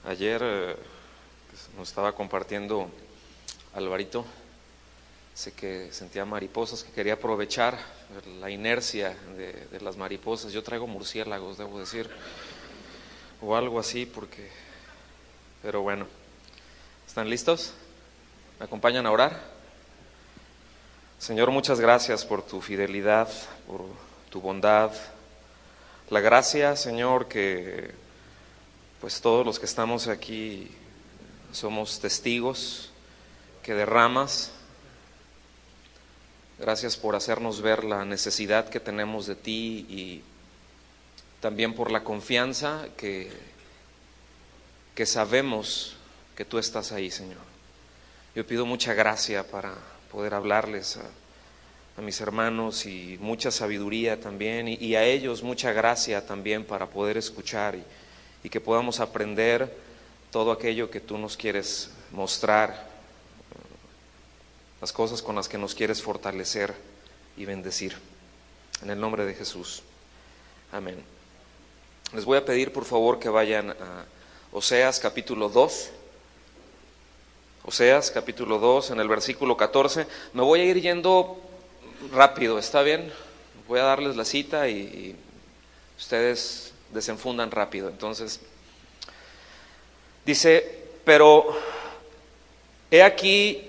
Ayer nos estaba compartiendo Alvarito, sé que sentía mariposas, que quería aprovechar la inercia de las mariposas. Yo traigo murciélagos, debo decir, o algo así, pero bueno, ¿están listos? ¿Me acompañan a orar? Señor, muchas gracias por tu fidelidad, por tu bondad. La gracia, Señor, que pues todos los que estamos aquí somos testigos que derramas. Gracias por hacernos ver la necesidad que tenemos de ti y también por la confianza que sabemos que tú estás ahí, Señor. Yo pido mucha gracia para poder hablarles a mis hermanos y mucha sabiduría también y a ellos mucha gracia también para poder escuchar y que podamos aprender todo aquello que tú nos quieres mostrar, las cosas con las que nos quieres fortalecer y bendecir. En el nombre de Jesús. Amén. Les voy a pedir por favor que vayan a Oseas capítulo 2. Oseas capítulo 2 en el versículo 14. Me voy a ir yendo rápido, ¿está bien? Voy a darles la cita y ustedes desenfundan rápido. Entonces, dice, pero he aquí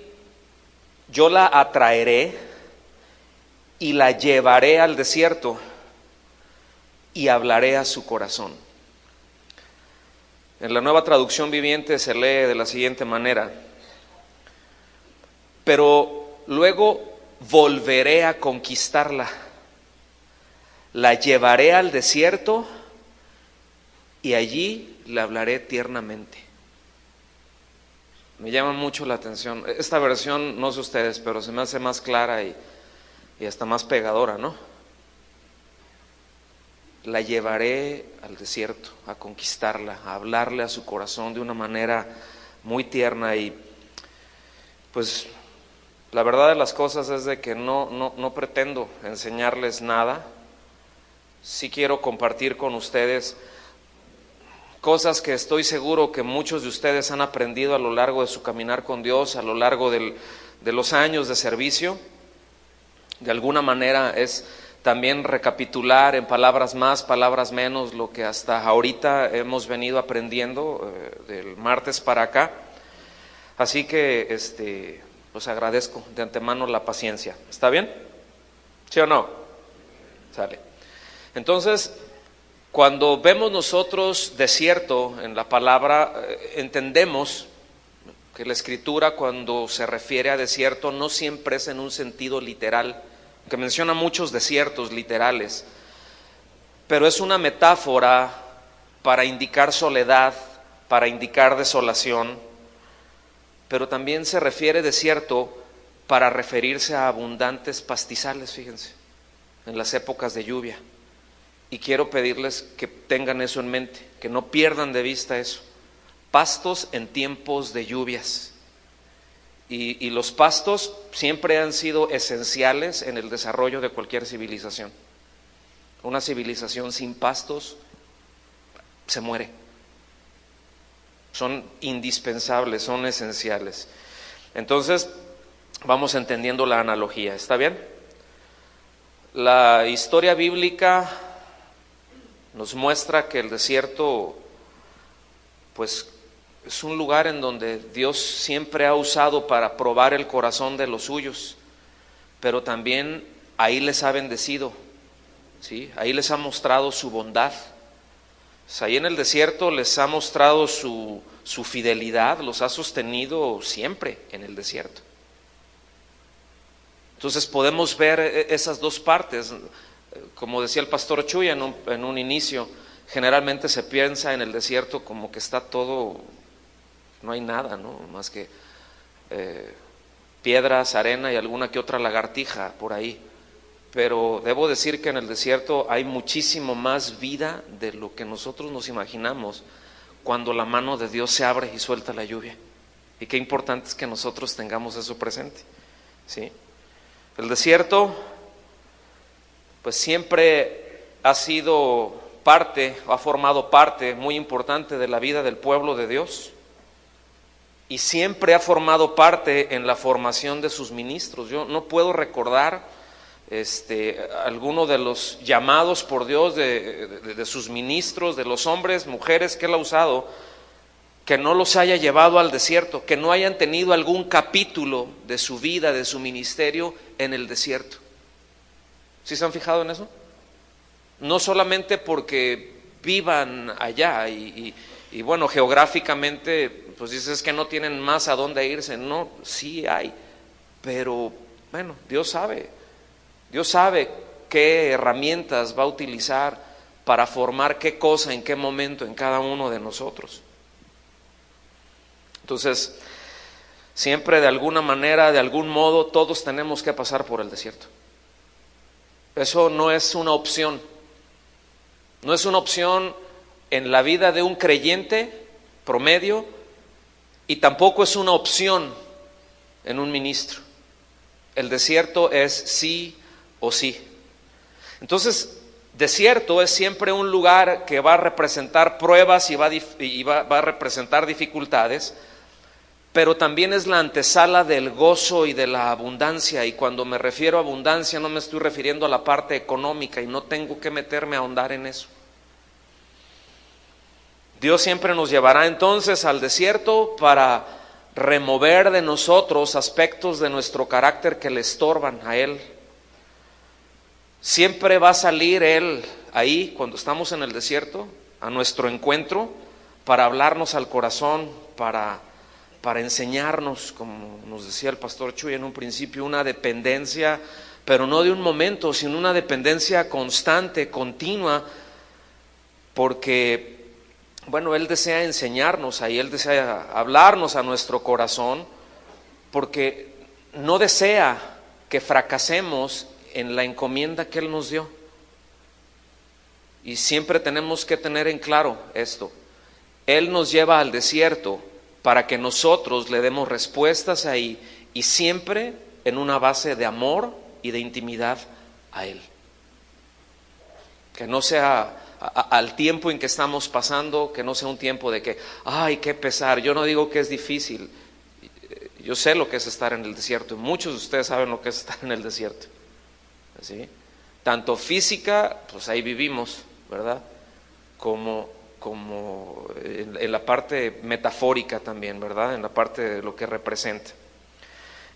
yo la atraeré y la llevaré al desierto y hablaré a su corazón. En la Nueva Traducción Viviente se lee de la siguiente manera: pero luego volveré a conquistarla, la llevaré al desierto y allí le hablaré tiernamente. Me llama mucho la atención. Esta versión, no sé ustedes, pero se me hace más clara y hasta más pegadora, ¿no? La llevaré al desierto a conquistarla, a hablarle a su corazón de una manera muy tierna. Y pues la verdad de las cosas es de que no pretendo enseñarles nada. Sí quiero compartir con ustedes cosas que estoy seguro que muchos de ustedes han aprendido a lo largo de su caminar con Dios, a lo largo de los años de servicio. De alguna manera es también recapitular en palabras más, palabras menos, lo que hasta ahorita hemos venido aprendiendo del martes para acá. Así que pues agradezco de antemano la paciencia. ¿Está bien? ¿Sí o no? Sale. Entonces, cuando vemos nosotros desierto en la palabra, entendemos que la Escritura, cuando se refiere a desierto, no siempre es en un sentido literal, que menciona muchos desiertos literales, pero es una metáfora para indicar soledad, para indicar desolación, pero también se refiere desierto para referirse a abundantes pastizales, fíjense, en las épocas de lluvia. Y quiero pedirles que tengan eso en mente, que no pierdan de vista eso. Pastos en tiempos de lluvias. Y los pastos siempre han sido esenciales en el desarrollo de cualquier civilización. Una civilización sin pastos se muere. Son indispensables, son esenciales. Entonces, vamos entendiendo la analogía, ¿está bien? La historia bíblica nos muestra que el desierto, pues, es un lugar en donde Dios siempre ha usado para probar el corazón de los suyos, pero también ahí les ha bendecido, ¿sí? Ahí les ha mostrado su bondad. Pues ahí en el desierto les ha mostrado su fidelidad, los ha sostenido siempre en el desierto. Entonces podemos ver esas dos partes. Como decía el pastor Chuy en un inicio, generalmente se piensa en el desierto como que está todo, no hay nada, ¿no? Más que piedras, arena y alguna que otra lagartija por ahí. Pero debo decir que en el desierto hay muchísimo más vida de lo que nosotros nos imaginamos cuando la mano de Dios se abre y suelta la lluvia. Y qué importante es que nosotros tengamos eso presente, ¿sí? El desierto pues siempre ha sido ha formado parte muy importante de la vida del pueblo de Dios y siempre ha formado parte en la formación de sus ministros. Yo no puedo recordar alguno de los llamados por Dios de sus ministros, de los hombres, mujeres que Él ha usado, que no los haya llevado al desierto, que no hayan tenido algún capítulo de su vida, de su ministerio en el desierto. ¿Sí se han fijado en eso? No solamente porque vivan allá y bueno, geográficamente, pues dices que no tienen más a dónde irse. No, sí hay, pero bueno, Dios sabe qué herramientas va a utilizar para formar qué cosa, en qué momento, en cada uno de nosotros. Entonces, siempre de alguna manera, de algún modo, todos tenemos que pasar por el desierto. Eso no es una opción. No es una opción en la vida de un creyente promedio y tampoco es una opción en un ministro. El desierto es sí o sí. Entonces, desierto es siempre un lugar que va a representar pruebas y va a representar dificultades, pero también es la antesala del gozo y de la abundancia. Y cuando me refiero a abundancia no me estoy refiriendo a la parte económica y no tengo que meterme a ahondar en eso. Dios siempre nos llevará entonces al desierto para remover de nosotros aspectos de nuestro carácter que le estorban a Él. Siempre va a salir Él ahí cuando estamos en el desierto a nuestro encuentro para hablarnos al corazón, para enseñarnos, como nos decía el pastor Chuy en un principio, una dependencia, pero no de un momento, sino una dependencia constante, continua, porque, bueno, Él desea enseñarnos ahí, Él desea hablarnos a nuestro corazón, porque no desea que fracasemos en la encomienda que Él nos dio. Y siempre tenemos que tener en claro esto: Él nos lleva al desierto para que nosotros le demos respuestas ahí, y siempre en una base de amor y de intimidad a Él. Que no sea al tiempo en que estamos pasando, que no sea un tiempo de que, ay, qué pesar. Yo no digo que es difícil, yo sé lo que es estar en el desierto, y muchos de ustedes saben lo que es estar en el desierto, ¿sí? Tanto física, pues ahí vivimos, ¿verdad? Como en la parte metafórica también, ¿verdad? En la parte de lo que representa.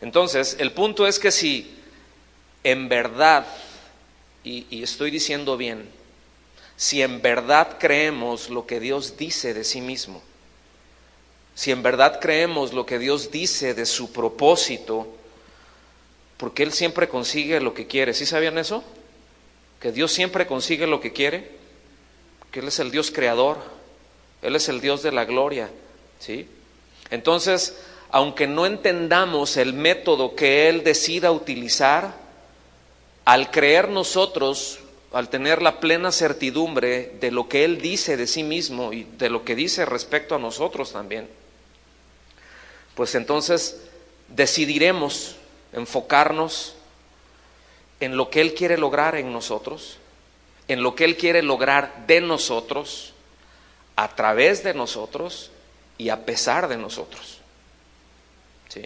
Entonces, el punto es que si en verdad, y estoy diciendo bien, si en verdad creemos lo que Dios dice de sí mismo, si en verdad creemos lo que Dios dice de su propósito, porque Él siempre consigue lo que quiere. ¿Sí sabían eso? Que Dios siempre consigue lo que quiere. Que Él es el Dios creador, Él es el Dios de la gloria, ¿sí? Entonces, aunque no entendamos el método que Él decida utilizar, al creer nosotros, al tener la plena certidumbre de lo que Él dice de sí mismo y de lo que dice respecto a nosotros también, pues entonces decidiremos enfocarnos en lo que Él quiere lograr en nosotros, en lo que Él quiere lograr de nosotros, a través de nosotros y a pesar de nosotros, ¿sí?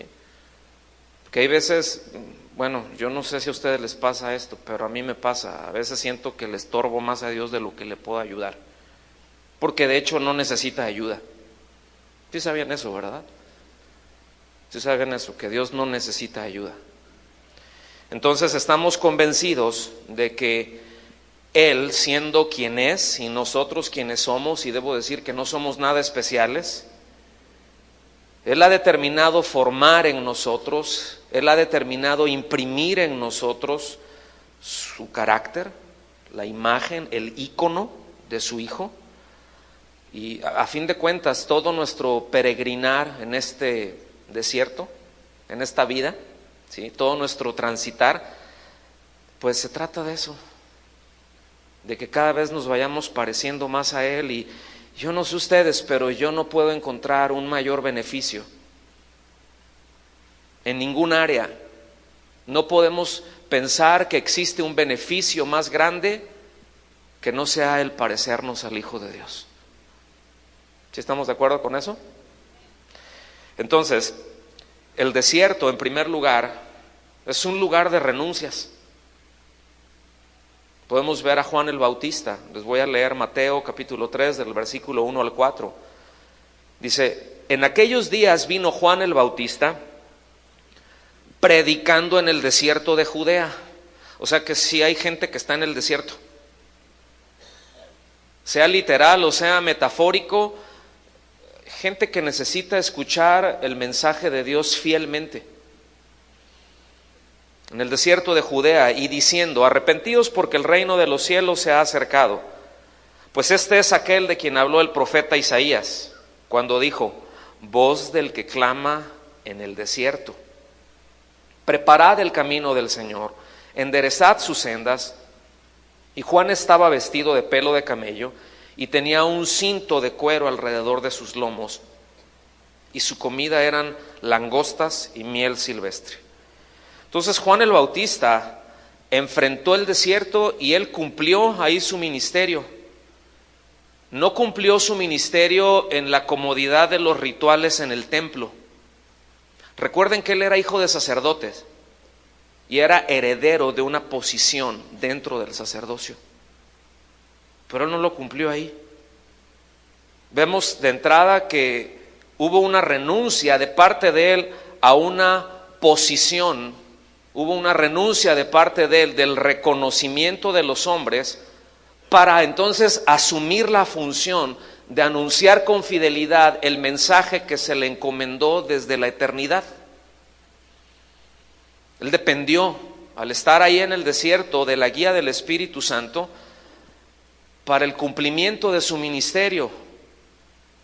Porque hay veces, bueno, yo no sé si a ustedes les pasa esto, pero a mí me pasa, a veces siento que le estorbo más a Dios de lo que le puedo ayudar, porque de hecho no necesita ayuda. ¿Sí sabían eso, verdad? ¿Sí sabían eso? Que Dios no necesita ayuda. Entonces estamos convencidos de que Él, siendo quien es y nosotros quienes somos, y debo decir que no somos nada especiales, Él ha determinado formar en nosotros, Él ha determinado imprimir en nosotros su carácter, la imagen, el ícono de su Hijo. Y a fin de cuentas, todo nuestro peregrinar en este desierto, en esta vida, ¿sí? Todo nuestro transitar, pues se trata de eso, de que cada vez nos vayamos pareciendo más a Él. Y yo no sé ustedes, pero yo no puedo encontrar un mayor beneficio en ningún área. No podemos pensar que existe un beneficio más grande que no sea el parecernos al Hijo de Dios. ¿Sí estamos de acuerdo con eso? Entonces, el desierto, en primer lugar, es un lugar de renuncias. Podemos ver a Juan el Bautista. Les voy a leer Mateo capítulo 3 del versículo 1 al 4. Dice: en aquellos días vino Juan el Bautista predicando en el desierto de Judea. O sea que sí hay gente que está en el desierto. Sea literal o sea metafórico, gente que necesita escuchar el mensaje de Dios fielmente. En el desierto de Judea, y diciendo: arrepentíos porque el reino de los cielos se ha acercado. Pues este es aquel de quien habló el profeta Isaías, cuando dijo: voz del que clama en el desierto, preparad el camino del Señor, enderezad sus sendas. Y Juan estaba vestido de pelo de camello y tenía un cinto de cuero alrededor de sus lomos, y su comida eran langostas y miel silvestre. Entonces Juan el Bautista enfrentó el desierto y él cumplió ahí su ministerio. No cumplió su ministerio en la comodidad de los rituales en el templo. Recuerden que él era hijo de sacerdotes y era heredero de una posición dentro del sacerdocio, pero él no lo cumplió ahí. Vemos de entrada que hubo una renuncia de parte de él a una posición, hubo una renuncia de parte de él del reconocimiento de los hombres, para entonces asumir la función de anunciar con fidelidad el mensaje que se le encomendó desde la eternidad. Él dependió, al estar ahí en el desierto, de la guía del Espíritu Santo para el cumplimiento de su ministerio.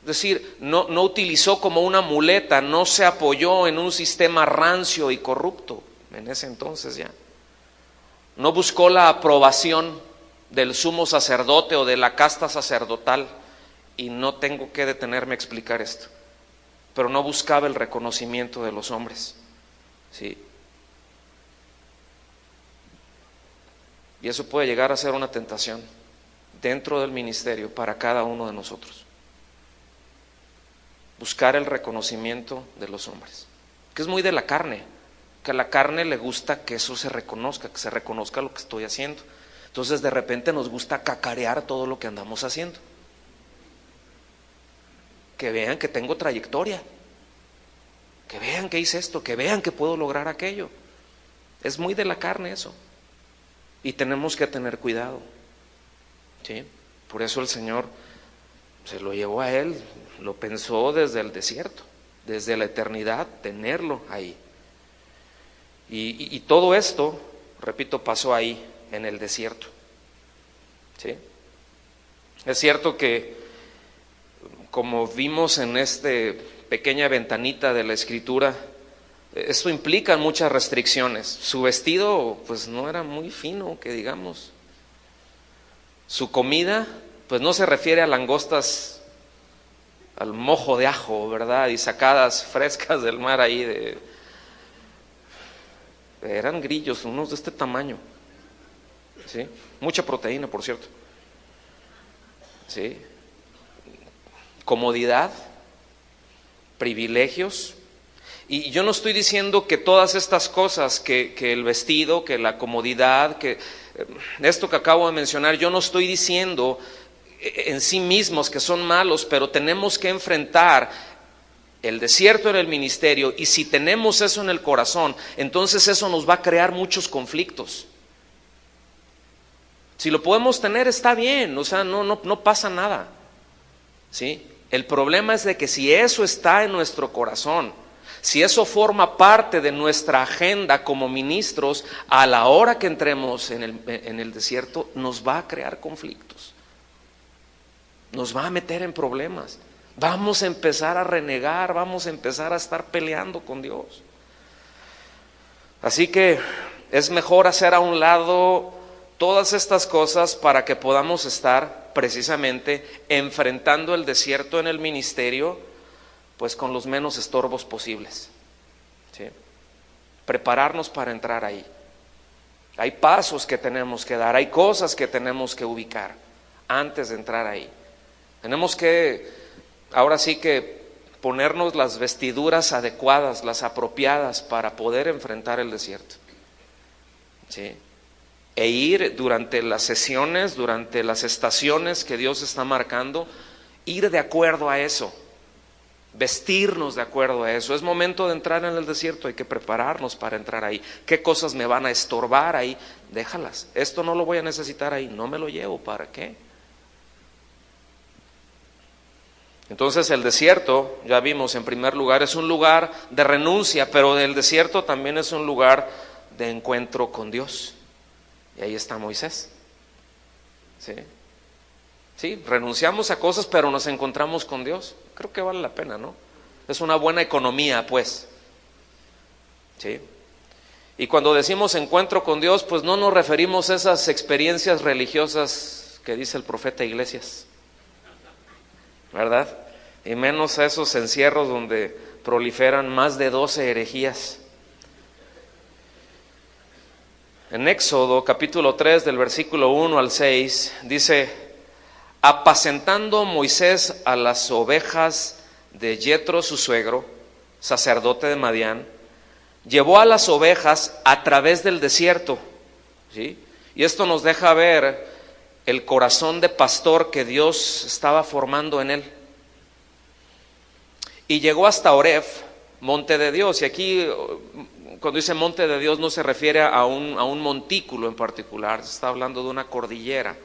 Es decir, no utilizó como una muleta, no se apoyó en un sistema rancio y corrupto en ese entonces ya. No buscó la aprobación del sumo sacerdote o de la casta sacerdotal, y no tengo que detenerme a explicar esto, pero no buscaba el reconocimiento de los hombres, ¿sí? Y eso puede llegar a ser una tentación dentro del ministerio para cada uno de nosotros. Buscar el reconocimiento de los hombres, que es muy de la carne, que a la carne le gusta que eso se reconozca, que se reconozca lo que estoy haciendo. Entonces de repente nos gusta cacarear todo lo que andamos haciendo. Que vean que tengo trayectoria, que vean que hice esto, que vean que puedo lograr aquello. Es muy de la carne eso, y tenemos que tener cuidado, ¿sí? Por eso el Señor se lo llevó a él, lo pensó desde el desierto, desde la eternidad, tenerlo ahí. Y todo esto, repito, pasó ahí en el desierto, ¿sí? Es cierto que, como vimos en esta pequeña ventanita de la Escritura, esto implica muchas restricciones. Su vestido pues no era muy fino, que digamos. Su comida pues no se refiere a langostas al mojo de ajo, ¿verdad? Y sacadas frescas del mar ahí eran grillos, unos de este tamaño, ¿sí? Mucha proteína, por cierto, ¿sí? Comodidad, privilegios. Y yo no estoy diciendo que todas estas cosas, que el vestido, que la comodidad, que esto que acabo de mencionar, yo no estoy diciendo en sí mismos que son malos, pero tenemos que enfrentar el desierto en el ministerio, y si tenemos eso en el corazón, entonces eso nos va a crear muchos conflictos. Si lo podemos tener, está bien, o sea, no pasa nada, ¿sí? El problema es de que si eso está en nuestro corazón, si eso forma parte de nuestra agenda como ministros, a la hora que entremos en el desierto, nos va a crear conflictos, nos va a meter en problemas, vamos a empezar a renegar, vamos a empezar a estar peleando con Dios. Así que es mejor hacer a un lado todas estas cosas para que podamos estar precisamente enfrentando el desierto en el ministerio, pues con los menos estorbos posibles, ¿sí? Prepararnos para entrar ahí. Hay pasos que tenemos que dar, hay cosas que tenemos que ubicar antes de entrar ahí. Tenemos que, ahora sí que ponernos las vestiduras adecuadas, las apropiadas para poder enfrentar el desierto. ¿Sí? E ir durante las sesiones, durante las estaciones que Dios está marcando, ir de acuerdo a eso. Vestirnos de acuerdo a eso. Es momento de entrar en el desierto, hay que prepararnos para entrar ahí. ¿Qué cosas me van a estorbar ahí? Déjalas. Esto no lo voy a necesitar ahí, no me lo llevo, ¿para qué? Entonces el desierto, ya vimos, en primer lugar es un lugar de renuncia, pero el desierto también es un lugar de encuentro con Dios. Y ahí está Moisés. ¿Sí? Sí, renunciamos a cosas, pero nos encontramos con Dios. Creo que vale la pena, ¿no? Es una buena economía, pues. ¿Sí? Y cuando decimos encuentro con Dios, pues no nos referimos a esas experiencias religiosas que dice el profeta Iglesias, ¿verdad? Y menos a esos encierros donde proliferan más de 12 herejías. En Éxodo capítulo 3 del versículo 1 al 6 dice: apacentando Moisés a las ovejas de Yetro su suegro, sacerdote de Madián, llevó a las ovejas a través del desierto. ¿Sí? Y esto nos deja ver el corazón de pastor que Dios estaba formando en él. Y llegó hasta Oreb, monte de Dios. Y aquí, cuando dice monte de Dios, no se refiere a un montículo en particular, se está hablando de una cordillera.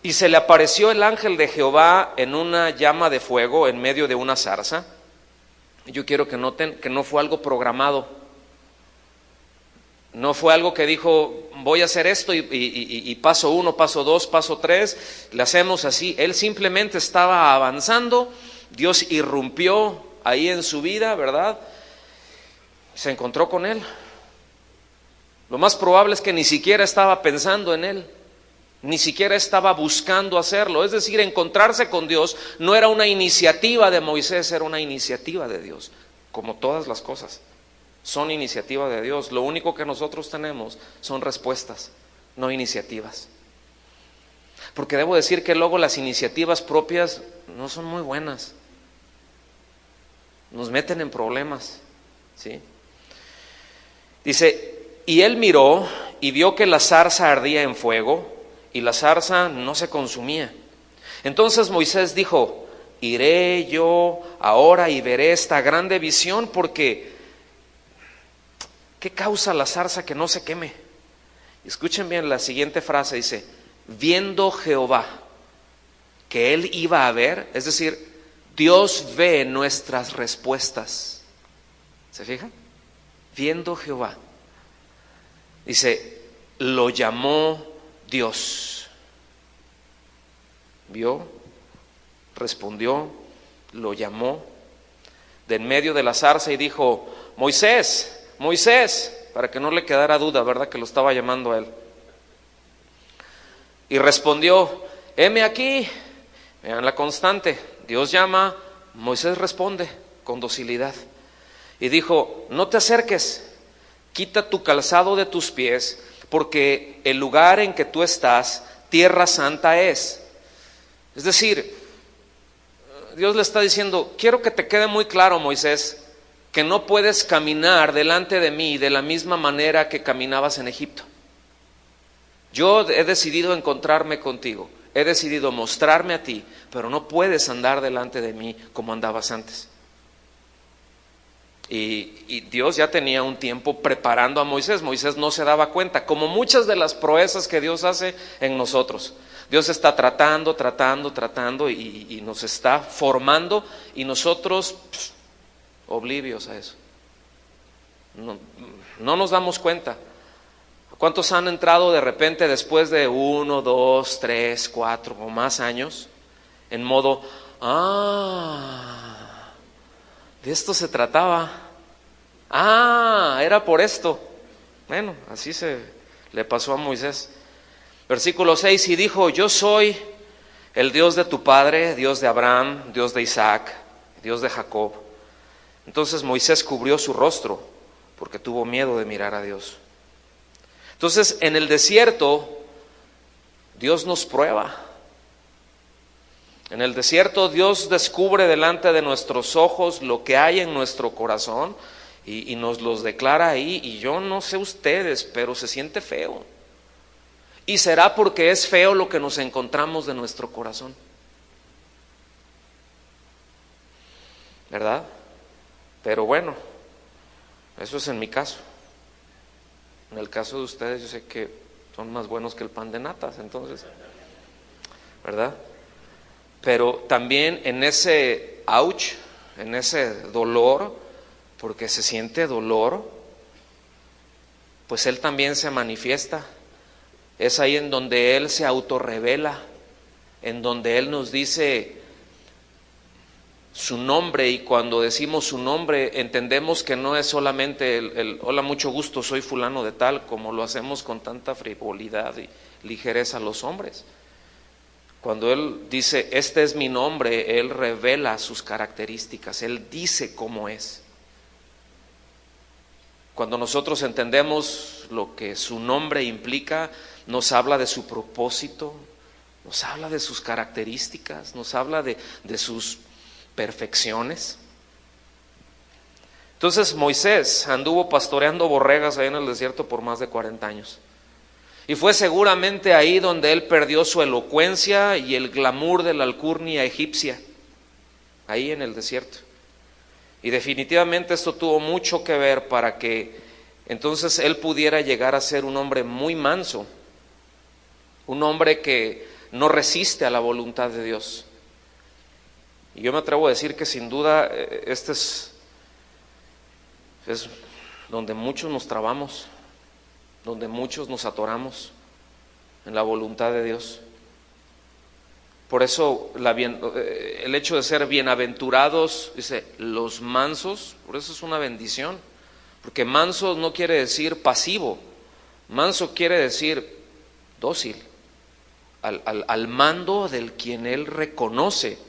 Y se le apareció el ángel de Jehová en una llama de fuego en medio de una zarza. Yo quiero que noten que no fue algo programado. No fue algo que dijo, voy a hacer esto y paso 1, paso 2, paso 3, le hacemos así. Él simplemente estaba avanzando, Dios irrumpió ahí en su vida, ¿verdad? Se encontró con él. Lo más probable es que ni siquiera estaba pensando en él. Ni siquiera estaba buscando hacerlo. Es decir, encontrarse con Dios no era una iniciativa de Moisés, era una iniciativa de Dios. Como todas las cosas, son iniciativa de Dios. Lo único que nosotros tenemos son respuestas, no iniciativas. Porque debo decir que luego las iniciativas propias no son muy buenas. Nos meten en problemas, ¿sí? Dice, y él miró y vio que la zarza ardía en fuego, y la zarza no se consumía. Entonces Moisés dijo, iré yo ahora y veré esta grande visión, porque ¿qué causa la zarza que no se queme? Escuchen bien la siguiente frase, dice, viendo Jehová que él iba a ver, es decir, Dios ve nuestras respuestas. ¿Se fijan? Viendo Jehová. Dice, lo llamó Dios. Vio, respondió, lo llamó de en medio de la zarza y dijo, Moisés, Moisés, para que no le quedara duda, ¿verdad? Que lo estaba llamando a él. Y respondió, heme aquí. Vean la constante, Dios llama, Moisés responde con docilidad. Y dijo, no te acerques, quita tu calzado de tus pies, porque el lugar en que tú estás, tierra santa es. Es decir, Dios le está diciendo, quiero que te quede muy claro, Moisés, que no puedes caminar delante de mí de la misma manera que caminabas en Egipto. Yo he decidido encontrarme contigo, he decidido mostrarme a ti, pero no puedes andar delante de mí como andabas antes. Y Dios ya tenía un tiempo preparando a Moisés. Moisés no se daba cuenta, como muchas de las proezas que Dios hace en nosotros. Dios está tratando y nos está formando, y nosotros oblivios a eso. No nos damos cuenta. ¿Cuántos han entrado de repente después de 1, 2, 3, 4 o más años en modo, de esto se trataba, era por esto? Bueno, así se le pasó a Moisés. Versículo 6, y dijo, yo soy el Dios de tu padre, Dios de Abraham, Dios de Isaac, Dios de Jacob. Entonces Moisés cubrió su rostro porque tuvo miedo de mirar a Dios. Entonces, en el desierto, Dios nos prueba. En el desierto, Dios descubre delante de nuestros ojos lo que hay en nuestro corazón y nos los declara ahí. Y yo no sé ustedes, pero se siente feo. Y será porque es feo lo que nos encontramos de nuestro corazón, ¿verdad? Pero bueno, eso es en mi caso. En el caso de ustedes, yo sé que son más buenos que el pan de natas, entonces, ¿verdad? Pero también en ese ouch, en ese dolor, porque se siente dolor, pues Él también se manifiesta. Es ahí en donde Él se autorrevela, en donde Él nos dice su nombre, y cuando decimos su nombre entendemos que no es solamente el hola, mucho gusto, soy fulano de tal, como lo hacemos con tanta frivolidad y ligereza los hombres. Cuando Él dice, este es mi nombre, Él revela sus características, Él dice cómo es. Cuando nosotros entendemos lo que su nombre implica, nos habla de su propósito, nos habla de sus características, nos habla de sus perfecciones. Entonces Moisés anduvo pastoreando borregas ahí en el desierto por más de 40 años. Y fue seguramente ahí donde él perdió su elocuencia y el glamour de la alcurnia egipcia, ahí en el desierto. Y definitivamente esto tuvo mucho que ver para que entonces él pudiera llegar a ser un hombre muy manso, un hombre que no resiste a la voluntad de Dios. Y yo me atrevo a decir que sin duda este es donde muchos nos trabamos, donde muchos nos atoramos en la voluntad de Dios. Por eso el hecho de ser bienaventurados, dice, los mansos, por eso es una bendición, porque manso no quiere decir pasivo, manso quiere decir dócil, al mando del quien él reconoce.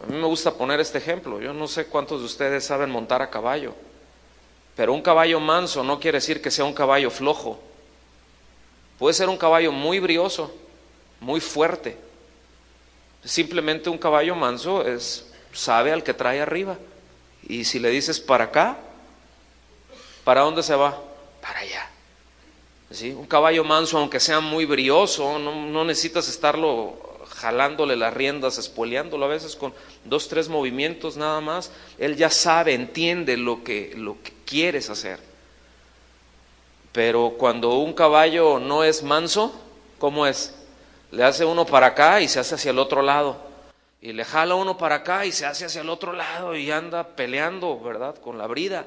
A mí me gusta poner este ejemplo, yo no sé cuántos de ustedes saben montar a caballo, pero un caballo manso no quiere decir que sea un caballo flojo, puede ser un caballo muy brioso, muy fuerte. Simplemente un caballo manso sabe al que trae arriba, y si le dices para acá, ¿para dónde se va? Para allá. ¿Sí? Un caballo manso, aunque sea muy brioso, no necesitas estarlo jalándole las riendas, espoleándolo. A veces con 2, 3 movimientos nada más, él ya sabe, entiende lo que quieres hacer. Pero cuando un caballo no es manso, ¿cómo es? Le hace uno para acá y se hace hacia el otro lado, y le jala uno para acá y se hace hacia el otro lado, y anda peleando, ¿verdad?, con la brida.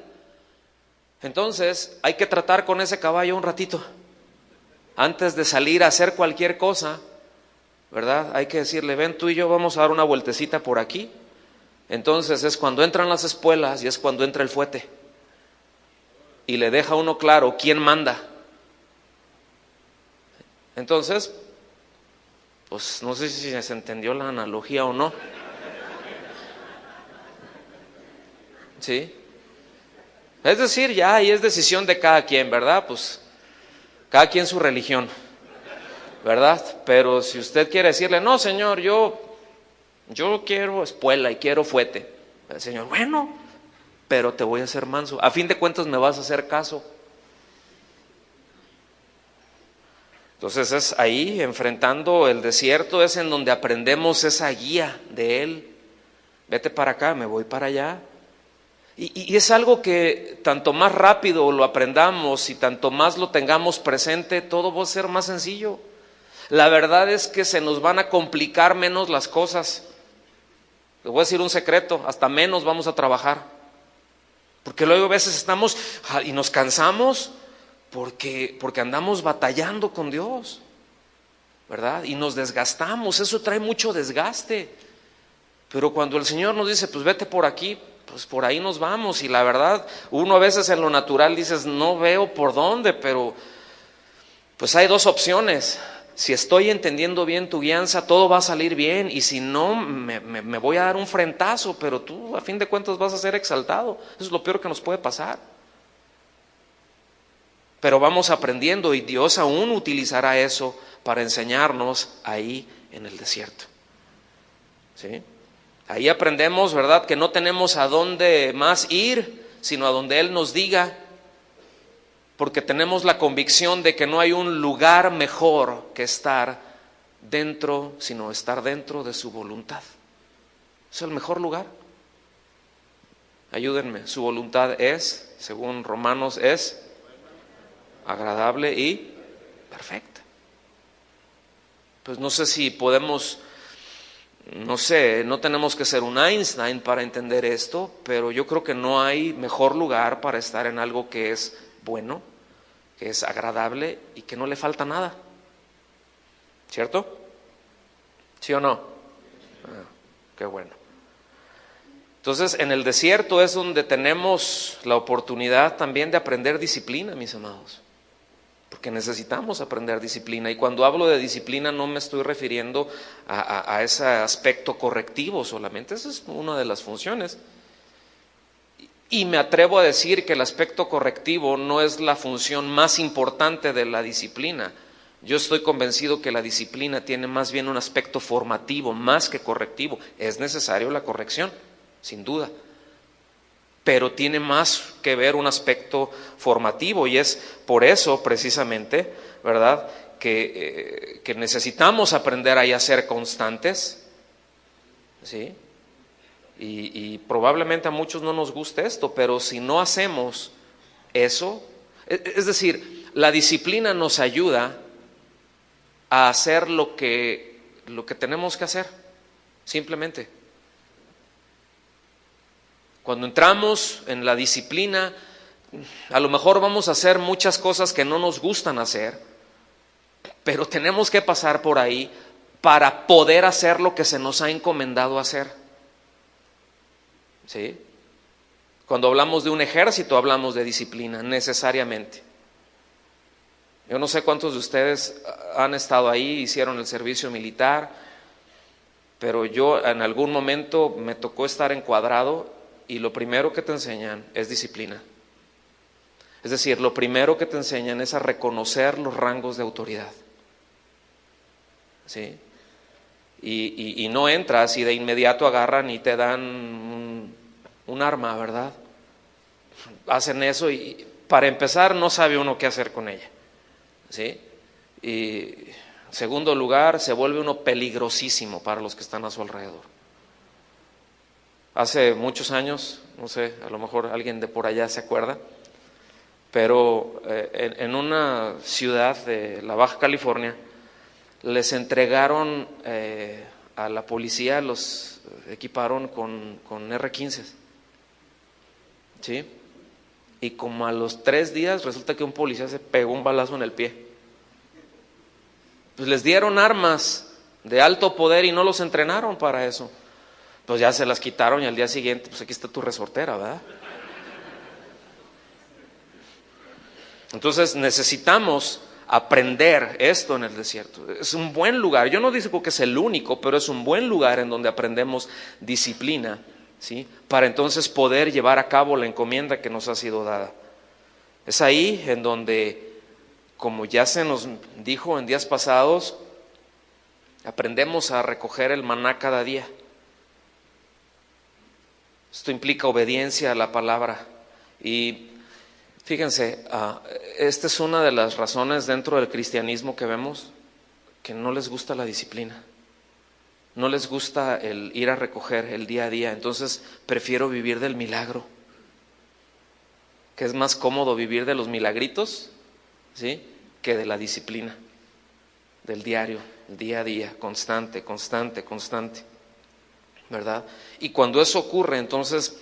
Entonces hay que tratar con ese caballo un ratito antes de salir a hacer cualquier cosa, ¿verdad? Hay que decirle, ven, tú y yo vamos a dar una vueltecita por aquí. Entonces es cuando entran las espuelas y es cuando entra el fuete, y le deja uno claro quién manda. Entonces, pues no sé si se entendió la analogía o no. ¿Sí? Es decir, ya ahí es decisión de cada quien, ¿verdad? Pues cada quien su religión, ¿verdad? Pero si usted quiere decirle, no, señor, yo quiero espuela y quiero fuete, el Señor, bueno, pero te voy a hacer manso, a fin de cuentas me vas a hacer caso. Entonces es ahí, enfrentando el desierto, es en donde aprendemos esa guía de Él. Vete para acá, me voy para allá. Y es algo que tanto más rápido lo aprendamos y tanto más lo tengamos presente, todo va a ser más sencillo. La verdad es que se nos van a complicar menos las cosas. Les voy a decir un secreto, hasta menos vamos a trabajar. Porque luego a veces estamos y nos cansamos porque andamos batallando con Dios, ¿verdad? Y nos desgastamos, eso trae mucho desgaste. Pero cuando el Señor nos dice, pues vete por aquí, pues por ahí nos vamos. Y la verdad, uno a veces en lo natural dices, no veo por dónde, pero pues hay 2 opciones. Si estoy entendiendo bien tu guianza, todo va a salir bien, y si no, me voy a dar un frentazo, pero tú a fin de cuentas vas a ser exaltado. Eso es lo peor que nos puede pasar. pero vamos aprendiendo y Dios aún utilizará eso para enseñarnos ahí en el desierto. ¿Sí? Ahí aprendemos, ¿verdad?, que no tenemos a dónde más ir, sino a donde Él nos diga, porque tenemos la convicción de que no hay un lugar mejor que estar dentro, sino estar dentro de su voluntad. Es el mejor lugar. Ayúdenme, su voluntad es, según Romanos, es agradable y perfecta. Pues no sé si podemos, no sé, no tenemos que ser un Einstein para entender esto, pero yo creo que no hay mejor lugar para estar en algo que es bueno, que es agradable y que no le falta nada. ¿Cierto? ¿Sí o no? Qué bueno. Entonces, en el desierto es donde tenemos la oportunidad también de aprender disciplina, mis amados. Porque necesitamos aprender disciplina. Y cuando hablo de disciplina no me estoy refiriendo a ese aspecto correctivo solamente. Esa es una de las funciones. Y me atrevo a decir que el aspecto correctivo no es la función más importante de la disciplina. Yo estoy convencido que la disciplina tiene más bien un aspecto formativo, más que correctivo. Es necesario la corrección, sin duda, pero tiene más que ver un aspecto formativo, y es por eso precisamente, ¿verdad?, que necesitamos aprender a ser constantes, ¿sí? Y probablemente a muchos no nos guste esto, pero si no hacemos eso, es decir, la disciplina nos ayuda a hacer lo que tenemos que hacer, simplemente. Cuando entramos en la disciplina, a lo mejor vamos a hacer muchas cosas que no nos gustan hacer, pero tenemos que pasar por ahí para poder hacer lo que se nos ha encomendado hacer. ¿Sí? Cuando hablamos de un ejército, hablamos de disciplina, necesariamente. Yo no sé cuántos de ustedes han estado ahí, hicieron el servicio militar, pero yo en algún momento me tocó estar encuadrado y lo primero que te enseñan es disciplina. Es decir, lo primero que te enseñan es a reconocer los rangos de autoridad. ¿Sí? Y no entras y de inmediato agarran y te dan un arma, ¿verdad? Hacen eso y para empezar no sabe uno qué hacer con ella. ¿Sí? Y en segundo lugar, se vuelve uno peligrosísimo para los que están a su alrededor. Hace muchos años, no sé, a lo mejor alguien de por allá se acuerda, pero en una ciudad de la Baja California les entregaron a la policía, los equiparon con R-15, ¿sí? Y como a los 3 días resulta que un policía se pegó un balazo en el pie. Pues les dieron armas de alto poder y no los entrenaron para eso. Pues ya se las quitaron y al día siguiente, pues aquí está tu resortera, ¿verdad? Entonces necesitamos aprender esto en el desierto. Es un buen lugar. Yo no digo que es el único, pero es un buen lugar en donde aprendemos disciplina, ¿sí? Para entonces poder llevar a cabo la encomienda que nos ha sido dada. Es ahí en donde, como ya se nos dijo en días pasados, aprendemos a recoger el maná cada día. Esto implica obediencia a la palabra. Y fíjense, esta es una de las razones dentro del cristianismo que vemos que no les gusta la disciplina. No les gusta el ir a recoger el día a día. Entonces prefiero vivir del milagro. Que es más cómodo vivir de los milagritos, ¿sí?, que de la disciplina, del diario, día a día, constante, ¿verdad? Y cuando eso ocurre, entonces,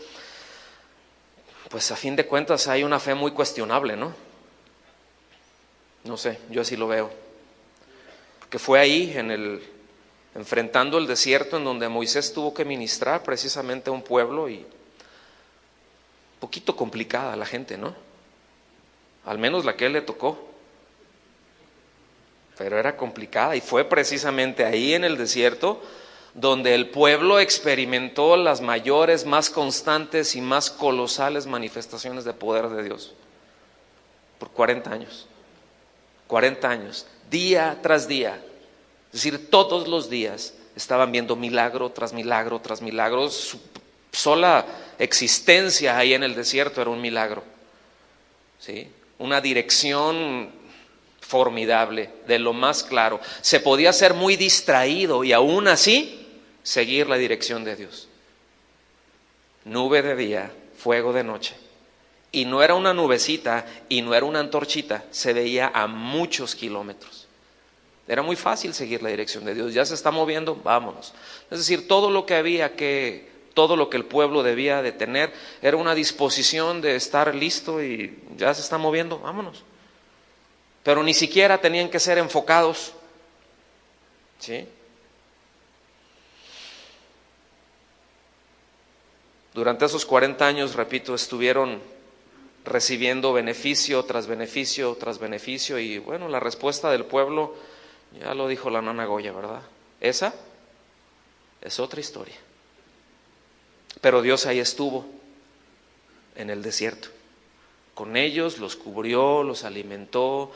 pues a fin de cuentas hay una fe muy cuestionable, ¿no? No sé, yo así lo veo. Porque fue ahí, enfrentando el desierto, en donde Moisés tuvo que ministrar precisamente a un pueblo y poquito complicada la gente, ¿no? Al menos la que él le tocó. Pero era complicada y fue precisamente ahí en el desierto donde el pueblo experimentó las mayores, más constantes y más colosales manifestaciones de poder de Dios. por 40 años. 40 años, día tras día. Es decir, todos los días estaban viendo milagro tras milagro tras milagro. Su sola existencia ahí en el desierto era un milagro. ¿Sí? Una dirección formidable, de lo más claro. Se podía ser muy distraído y aún así seguir la dirección de Dios. Nube de día, fuego de noche. Y no era una nubecita y no era una antorchita, se veía a muchos kilómetros. Era muy fácil seguir la dirección de Dios. Ya se está moviendo, vámonos. Es decir, todo lo que el pueblo debía de tener era una disposición de estar listo y ya se está moviendo, vámonos. Pero ni siquiera tenían que ser enfocados. ¿Sí? Durante esos 40 años, repito, estuvieron recibiendo beneficio tras beneficio tras beneficio y bueno, la respuesta del pueblo, ya lo dijo la nana Goya, ¿verdad? Esa es otra historia. Pero Dios ahí estuvo, en el desierto. Con ellos los cubrió, los alimentó,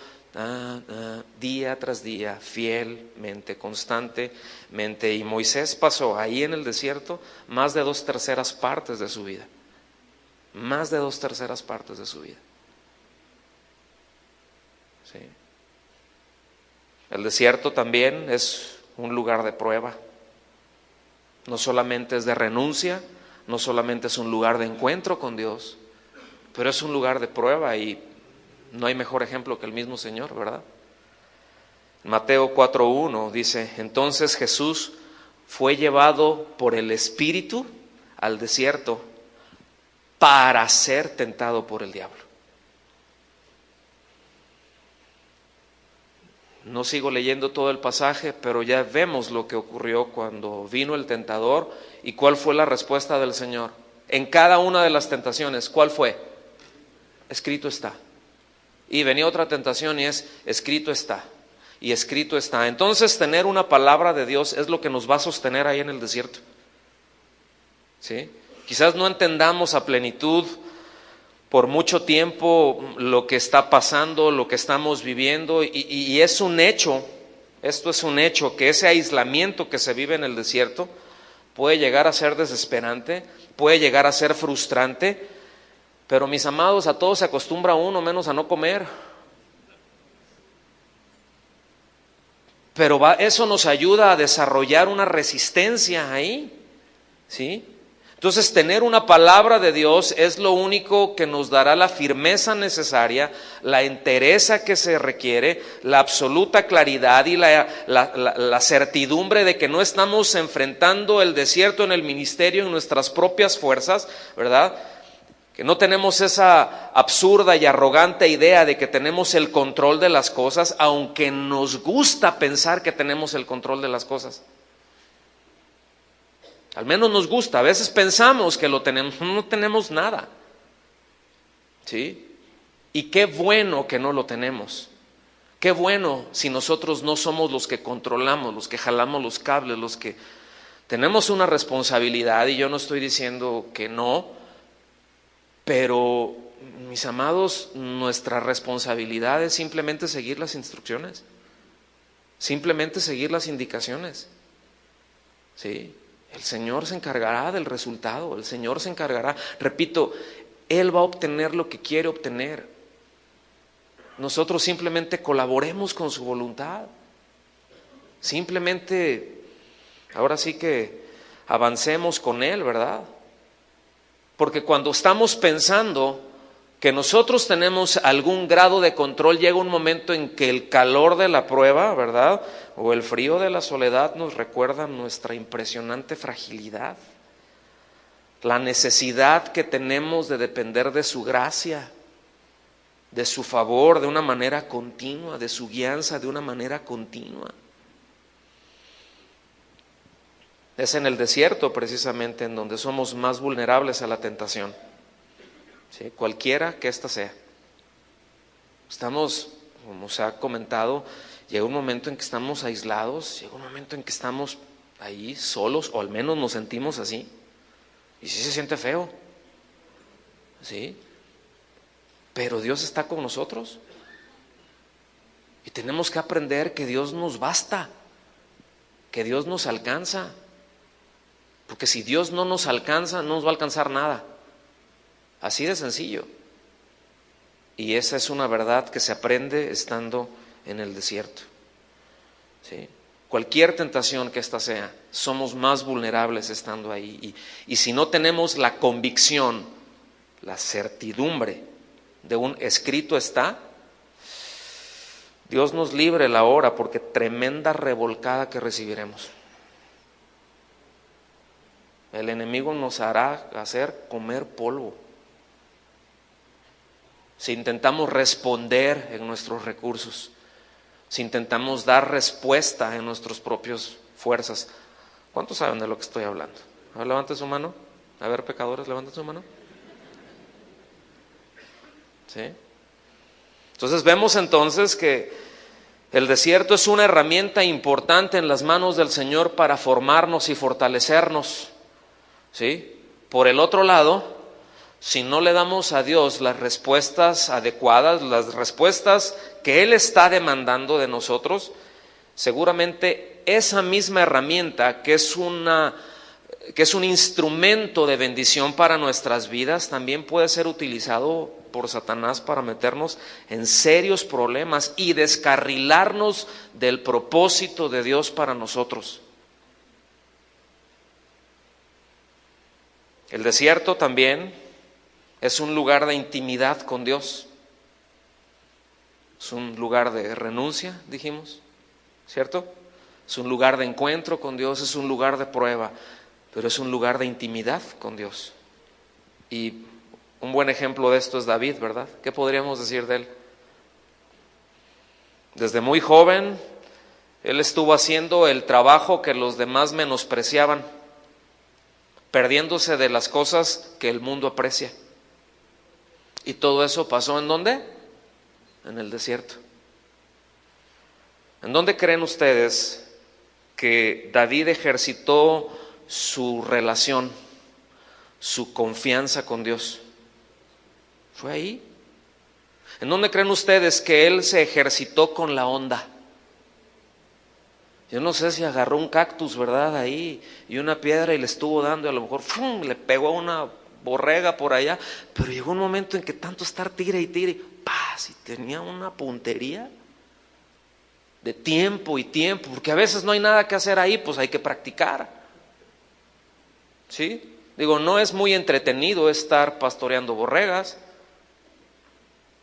día tras día, fielmente, constantemente. Y Moisés pasó ahí en el desierto más de 2/3 partes de su vida. Más de 2/3 partes de su vida. ¿Sí? El desierto también es un lugar de prueba. No solamente es de renuncia, no solamente es un lugar de encuentro con Dios, pero es un lugar de prueba y no hay mejor ejemplo que el mismo Señor, ¿verdad? Mateo 4:1 dice, entonces Jesús fue llevado por el Espíritu al desierto para ser tentado por el diablo. No sigo leyendo todo el pasaje, pero ya vemos lo que ocurrió cuando vino el tentador y cuál fue la respuesta del Señor. En cada una de las tentaciones, ¿cuál fue? Escrito está. Y venía otra tentación y es, escrito está. Y escrito está. Entonces, tener una palabra de Dios es lo que nos va a sostener ahí en el desierto. ¿Sí? Quizás no entendamos a plenitud por mucho tiempo lo que está pasando, lo que estamos viviendo, y es un hecho, esto es un hecho, que ese aislamiento que se vive en el desierto puede llegar a ser desesperante, puede llegar a ser frustrante, pero mis amados, a todo se acostumbra uno, menos a no comer. Pero eso nos ayuda a desarrollar una resistencia ahí, ¿sí? Entonces, tener una palabra de Dios es lo único que nos dará la firmeza necesaria, la entereza que se requiere, la absoluta claridad y la certidumbre de que no estamos enfrentando el desierto en el ministerio en nuestras propias fuerzas, ¿verdad? Que no tenemos esa absurda y arrogante idea de que tenemos el control de las cosas, aunque nos gusta pensar que tenemos el control de las cosas. Al menos nos gusta, a veces pensamos que lo tenemos, no tenemos nada. ¿Sí? Y qué bueno que no lo tenemos. Qué bueno si nosotros no somos los que controlamos, los que jalamos los cables, los que tenemos una responsabilidad, y yo no estoy diciendo que no, pero mis amados, nuestra responsabilidad es simplemente seguir las instrucciones, simplemente seguir las indicaciones. ¿Sí? El Señor se encargará del resultado, el Señor se encargará. Repito, Él va a obtener lo que quiere obtener. Nosotros simplemente colaboremos con su voluntad. Simplemente, ahora sí que avancemos con Él, ¿verdad? Porque cuando estamos pensando que nosotros tenemos algún grado de control, llega un momento en que el calor de la prueba, ¿verdad?, o el frío de la soledad nos recuerda nuestra impresionante fragilidad, la necesidad que tenemos de depender de su gracia, de su favor de una manera continua, de su guianza de una manera continua. Es en el desierto precisamente en donde somos más vulnerables a la tentación. ¿Sí? Cualquiera que ésta sea. Estamos, como se ha comentado, llega un momento en que estamos aislados, llega un momento en que estamos ahí solos, o al menos nos sentimos así, y sí se siente feo, ¿sí? pero Dios está con nosotros. Y tenemos que aprender que Dios nos basta, que Dios nos alcanza. Porque si Dios no nos alcanza, no nos va a alcanzar nada. Así de sencillo. Y esa es una verdad que se aprende estando en el desierto. ¿Sí? Cualquier tentación que ésta sea, somos más vulnerables estando ahí. Y si no tenemos la convicción, la certidumbre de un escrito está, Dios nos libre la hora, porque tremenda revolcada que recibiremos. El enemigo nos hará hacer comer polvo. Si intentamos responder en nuestros recursos, si intentamos dar respuesta en nuestras propias fuerzas. ¿Cuántos saben de lo que estoy hablando? A ver, levanten su mano. A ver, pecadores, levanten su mano. ¿Sí? Entonces vemos entonces que el desierto es una herramienta importante en las manos del Señor para formarnos y fortalecernos. ¿Sí? Por el otro lado, si no le damos a Dios las respuestas adecuadas, las respuestas que Él está demandando de nosotros, seguramente esa misma herramienta que es un instrumento de bendición para nuestras vidas, también puede ser utilizado por Satanás para meternos en serios problemas y descarrilarnos del propósito de Dios para nosotros. El desierto también es un lugar de intimidad con Dios. Es un lugar de renuncia, dijimos, ¿cierto? Es un lugar de encuentro con Dios, es un lugar de prueba, pero es un lugar de intimidad con Dios. Y un buen ejemplo de esto es David, ¿verdad? ¿Qué podríamos decir de él? Desde muy joven, él estuvo haciendo el trabajo que los demás menospreciaban, perdiéndose de las cosas que el mundo aprecia. Y todo eso pasó ¿en dónde? En el desierto. ¿En dónde creen ustedes que David ejercitó su relación, su confianza con Dios? Fue ahí. ¿En dónde creen ustedes que él se ejercitó con la onda? Yo no sé si agarró un cactus, ¿verdad? Ahí, y una piedra y le estuvo dando, y a lo mejor ¡fum!, le pegó a una borrega por allá, pero llegó un momento en que tanto estar tire y tire, ¡paz! Y tenía una puntería de tiempo y tiempo, porque a veces no hay nada que hacer ahí, pues hay que practicar. ¿Sí? Digo, no es muy entretenido estar pastoreando borregas,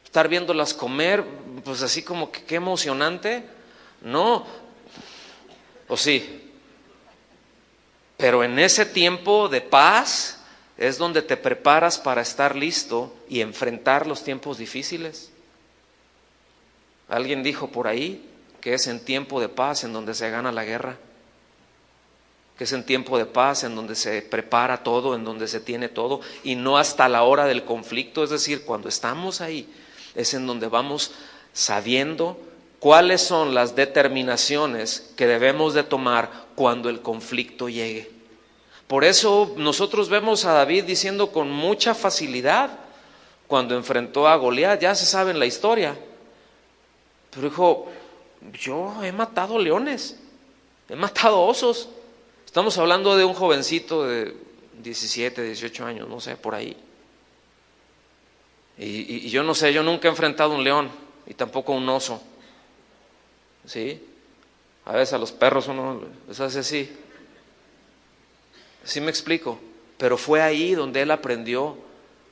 estar viéndolas comer, pues así como que qué emocionante. No, o sí, pero en ese tiempo de paz es donde te preparas para estar listo y enfrentar los tiempos difíciles. Alguien dijo por ahí que es en tiempo de paz en donde se gana la guerra, que es en tiempo de paz en donde se prepara todo, en donde se tiene todo, y no hasta la hora del conflicto. Es decir, cuando estamos ahí es en donde vamos sabiendo cuáles son las determinaciones que debemos de tomar cuando el conflicto llegue. Por eso nosotros vemos a David diciendo con mucha facilidad cuando enfrentó a Goliat, ya se sabe la historia, pero dijo: yo he matado leones, he matado osos. Estamos hablando de un jovencito de 17, 18 años, no sé, por ahí. Y yo no sé, yo nunca he enfrentado un león y tampoco un oso. ¿Sí? A veces a los perros uno les hace así. ¿Sí me explico? Pero fue ahí donde él aprendió,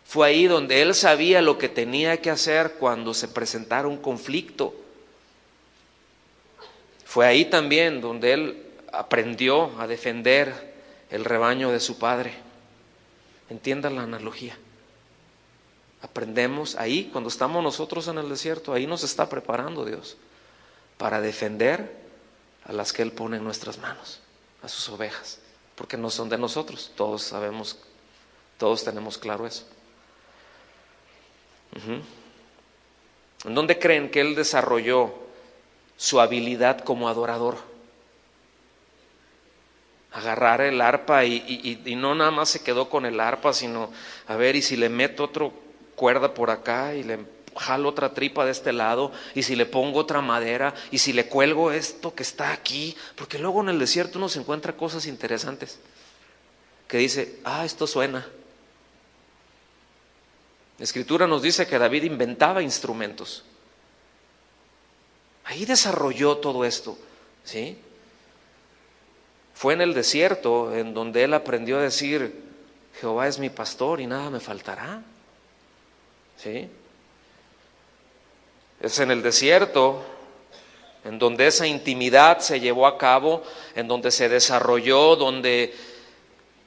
fue ahí donde él sabía lo que tenía que hacer cuando se presentara un conflicto. Fue ahí también donde él aprendió a defender el rebaño de su padre. Entiendan la analogía. Aprendemos ahí, cuando estamos nosotros en el desierto, ahí nos está preparando Dios para defender a las que Él pone en nuestras manos, a sus ovejas, porque no son de nosotros. Todos sabemos, todos tenemos claro eso. ¿En dónde creen que Él desarrolló su habilidad como adorador? Agarrar el arpa y no nada más se quedó con el arpa, sino a ver, y si le meto otro cuerda por acá y le jalo otra tripa de este lado, y si le pongo otra madera, y si le cuelgo esto que está aquí, porque luego en el desierto uno se encuentra cosas interesantes que dice, esto suena. La Escritura nos dice que David inventaba instrumentos. Ahí desarrolló todo esto, ¿sí? Fue en el desierto en donde él aprendió a decir, Jehová es mi pastor y nada me faltará, ¿sí? Es en el desierto en donde esa intimidad se llevó a cabo, en donde se desarrolló, donde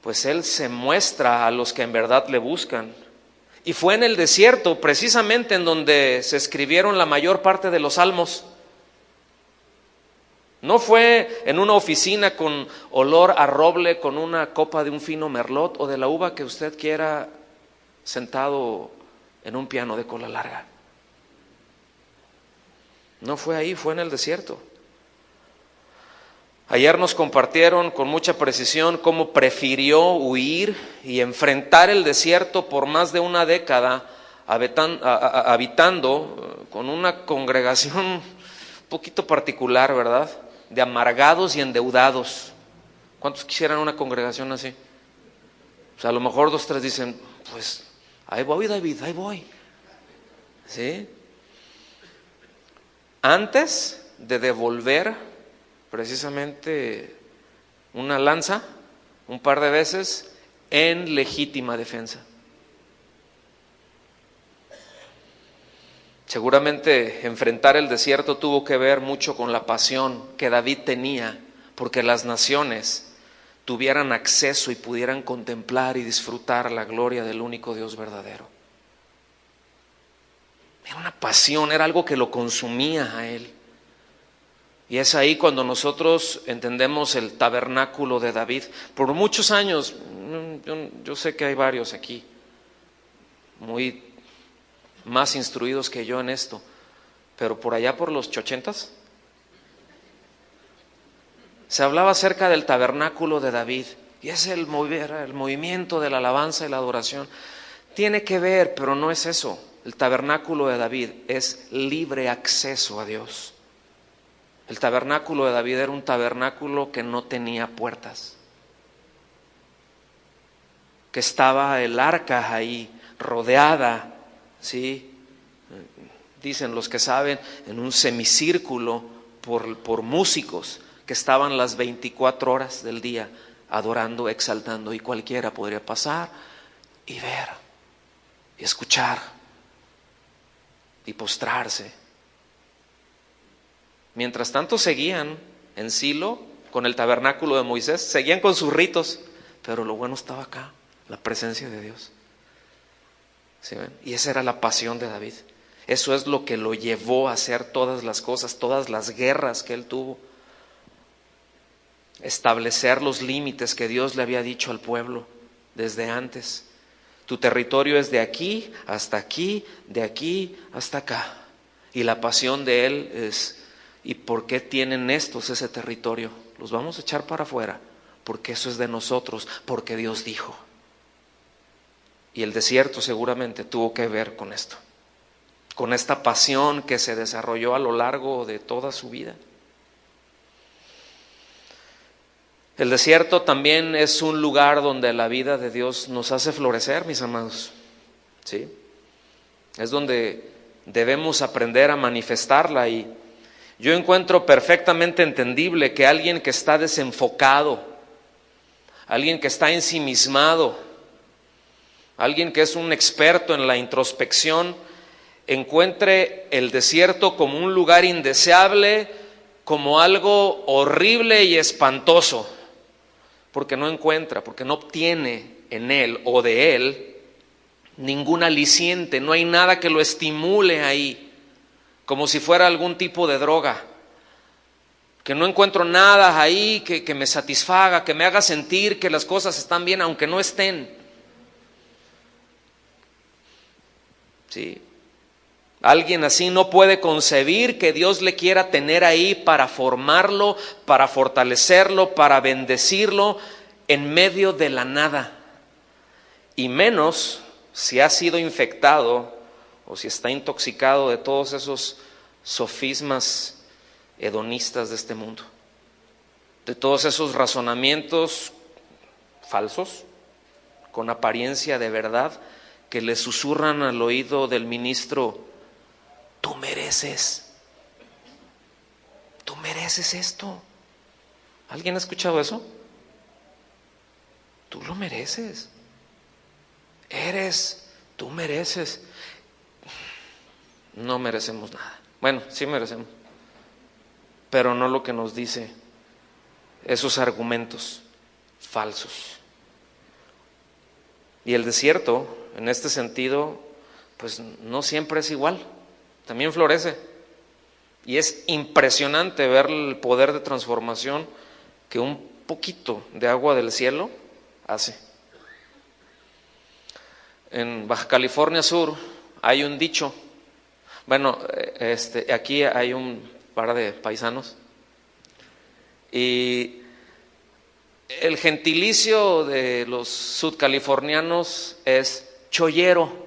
pues él se muestra a los que en verdad le buscan. Y fue en el desierto precisamente en donde se escribieron la mayor parte de los salmos. No fue en una oficina con olor a roble, con una copa de un fino merlot o de la uva que usted quiera, sentado en un piano de cola larga. No fue ahí, fue en el desierto. Ayer nos compartieron con mucha precisión cómo prefirió huir y enfrentar el desierto por más de una década, habitando con una congregación un poquito particular, ¿verdad? De amargados y endeudados. ¿Cuántos quisieran una congregación así? O sea, a lo mejor 2, 3 dicen, pues ahí voy, David, ahí voy. ¿Sí? Antes de devolver precisamente una lanza un par de veces en legítima defensa. Seguramente enfrentar el desierto tuvo que ver mucho con la pasión que David tenía porque las naciones tuvieran acceso y pudieran contemplar y disfrutar la gloria del único Dios verdadero. Era una pasión, era algo que lo consumía a él. Y es ahí cuando nosotros entendemos el tabernáculo de David. Por muchos años, yo sé que hay varios aquí, muy más instruidos que yo en esto, pero por allá por los 80s, se hablaba acerca del tabernáculo de David. Y es el movimiento de la alabanza y la adoración. Tiene que ver, pero no es eso. El tabernáculo de David es libre acceso a Dios. El tabernáculo de David era un tabernáculo que no tenía puertas, que estaba el arca ahí rodeada, ¿sí? Dicen los que saben, en un semicírculo por músicos que estaban las 24 horas del día adorando, exaltando, y cualquiera podría pasar y ver y escuchar y postrarse. Mientras tanto seguían en Silo con el tabernáculo de Moisés, seguían con sus ritos, pero lo bueno estaba acá, la presencia de Dios. ¿Sí ven? Y esa era la pasión de David. Eso es lo que lo llevó a hacer todas las cosas, todas las guerras que él tuvo. Establecer los límites que Dios le había dicho al pueblo desde antes. Tu territorio es de aquí hasta aquí, de aquí hasta acá. Y la pasión de él es, ¿y por qué tienen estos ese territorio? Los vamos a echar para afuera, porque eso es de nosotros, porque Dios dijo. Y el desierto seguramente tuvo que ver con esto, con esta pasión que se desarrolló a lo largo de toda su vida. El desierto también es un lugar donde la vida de Dios nos hace florecer, mis amados. ¿Sí? Es donde debemos aprender a manifestarla. Y yo encuentro perfectamente entendible que alguien que está desenfocado, alguien que está ensimismado, alguien que es un experto en la introspección, encuentre el desierto como un lugar indeseable, como algo horrible y espantoso, porque no encuentra, porque no obtiene en él o de él ningún aliciente, no hay nada que lo estimule ahí, como si fuera algún tipo de droga, que no encuentro nada ahí que me satisfaga, que me haga sentir que las cosas están bien aunque no estén. ¿Sí? Alguien así no puede concebir que Dios le quiera tener ahí para formarlo, para fortalecerlo, para bendecirlo en medio de la nada. Y menos si ha sido infectado o si está intoxicado de todos esos sofismas hedonistas de este mundo, de todos esos razonamientos falsos, con apariencia de verdad, que le susurran al oído del ministro: tú mereces esto. ¿Alguien ha escuchado eso? Tú lo mereces. Tú mereces. No merecemos nada. Bueno, sí merecemos, pero no lo que nos dice esos argumentos falsos. Y el desierto, en este sentido, pues no siempre es igual, también florece. Y es impresionante ver el poder de transformación que un poquito de agua del cielo hace. En Baja California Sur hay un dicho, bueno, aquí hay un par de paisanos, y el gentilicio de los sudcalifornianos es chollero.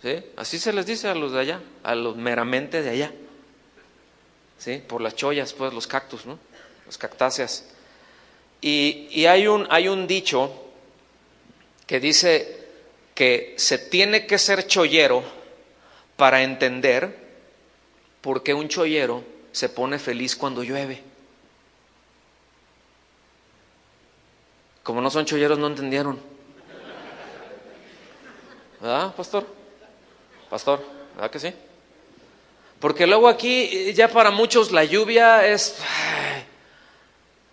¿Sí? Así se les dice a los de allá, a los meramente de allá, ¿sí? Por las chollas, pues, los cactus, ¿no? Las cactáceas. Y hay un dicho que dice que se tiene que ser chollero para entender por qué un chollero se pone feliz cuando llueve. Como no son cholleros, no entendieron. ¿Verdad, pastor? Pastor, ¿verdad que sí? Porque luego aquí ya para muchos la lluvia es,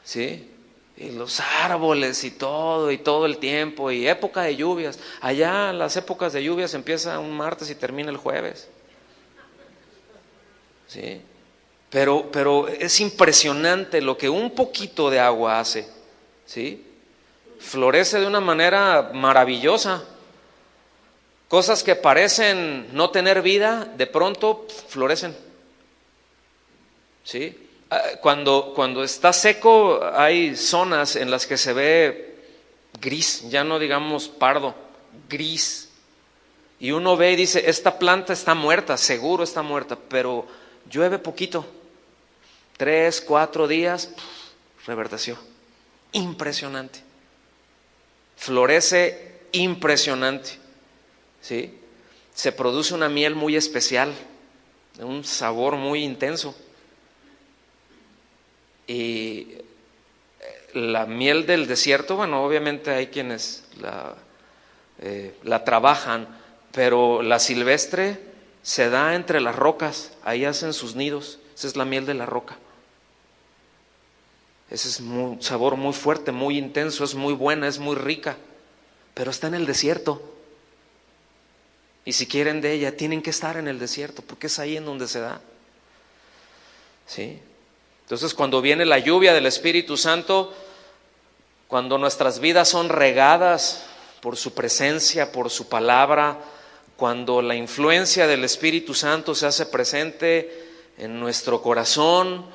¿sí? Y los árboles y todo el tiempo, y época de lluvias. Allá las épocas de lluvias empiezan un martes y termina el jueves. ¿Sí? Pero es impresionante lo que un poquito de agua hace, ¿sí? Florece de una manera maravillosa. Cosas que parecen no tener vida, de pronto florecen. ¿Sí? Cuando está seco, hay zonas en las que se ve gris, ya no digamos pardo, gris. Y uno ve y dice, esta planta está muerta, seguro está muerta, pero llueve poquito. 3, 4 días, reverdeció. Impresionante. Florece impresionante. ¿Sí? Se produce una miel muy especial, de un sabor muy intenso. Y la miel del desierto, bueno, obviamente hay quienes la trabajan, pero la silvestre se da entre las rocas, ahí hacen sus nidos. Esa es la miel de la roca. Ese es un sabor muy fuerte, muy intenso, es muy buena, es muy rica, pero está en el desierto. Y si quieren de ella, tienen que estar en el desierto, porque es ahí en donde se da. ¿Sí? Entonces, cuando viene la lluvia del Espíritu Santo, cuando nuestras vidas son regadas por su presencia, por su palabra, cuando la influencia del Espíritu Santo se hace presente en nuestro corazón,